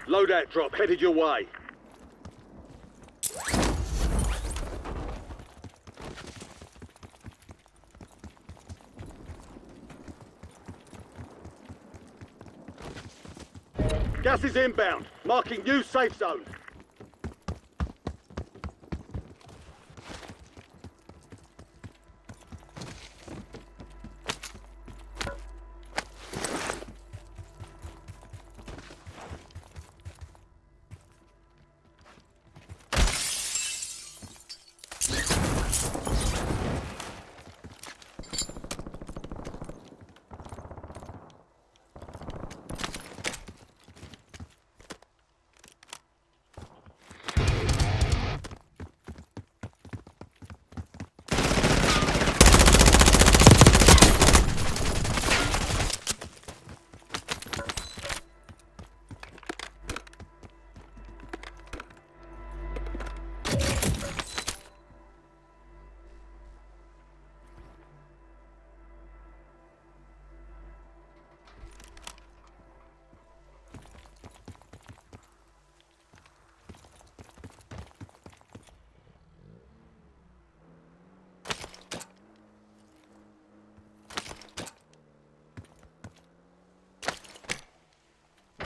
Loadout drop headed your way. Gas is inbound, marking new safe zone.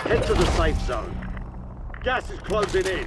Head to the safe zone. Gas is closing in.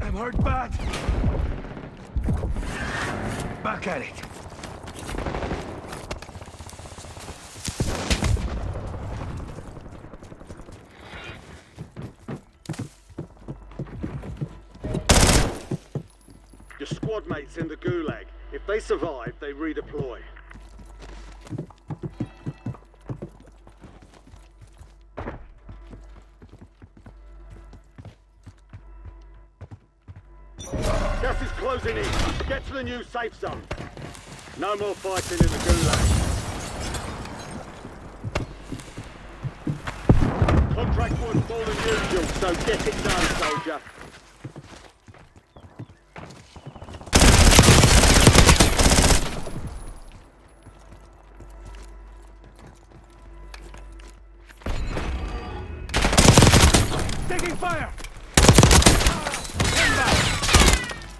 I'm hurt bad. Back at it. Your squad mates in the gulag. If they survive, they redeploy. Gas is closing in. Get to the new safe zone. No more fighting in the gulag. Contract was more than usual, so get it done, soldier. Taking fire! Inbound!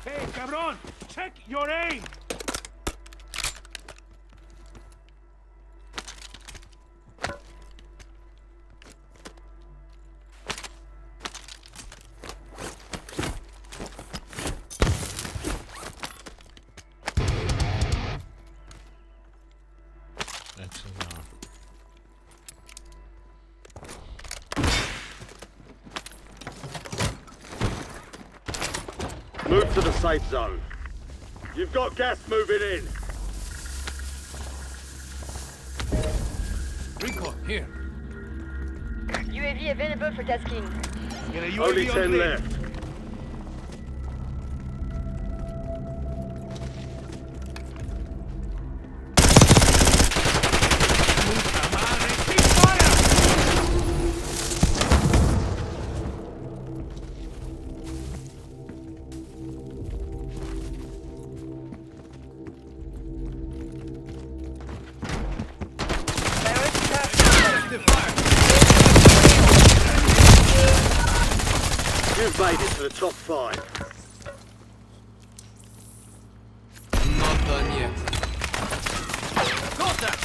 Hey, cabron! Check your aim! Actually, no. Move to the safe zone. You've got gas moving in. Recon, here. UAV available for tasking. Get a UAV Only on 10 plane. left. Puta madre, keep fire! Effective fire. You've made it to the top 5. Not done yet. Contact!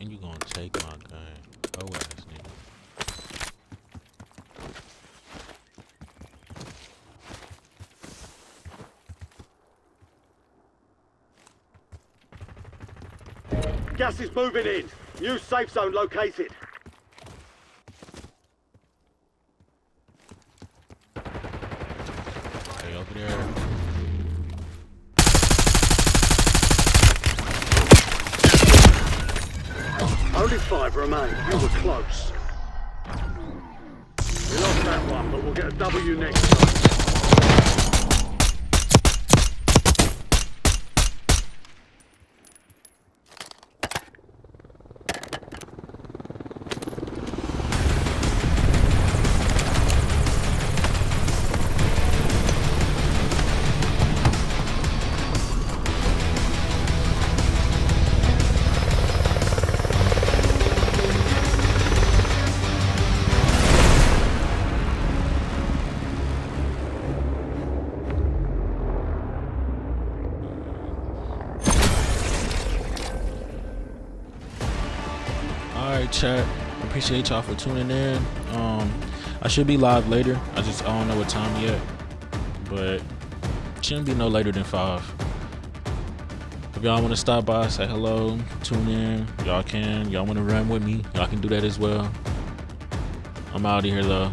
And you gonna take my gun. Oh, ass nigga. Gas is moving in. New safe zone located. Hey, over there. Only 5 remain. You were close. We lost that one, but we'll get a W next time. Alright, chat. Appreciate y'all for tuning in. I should be live later. I don't know what time yet. But shouldn't be no later than 5. If y'all want to stop by, say hello, tune in, y'all can. Y'all want to run with me, y'all can do that as well. I'm out of here though.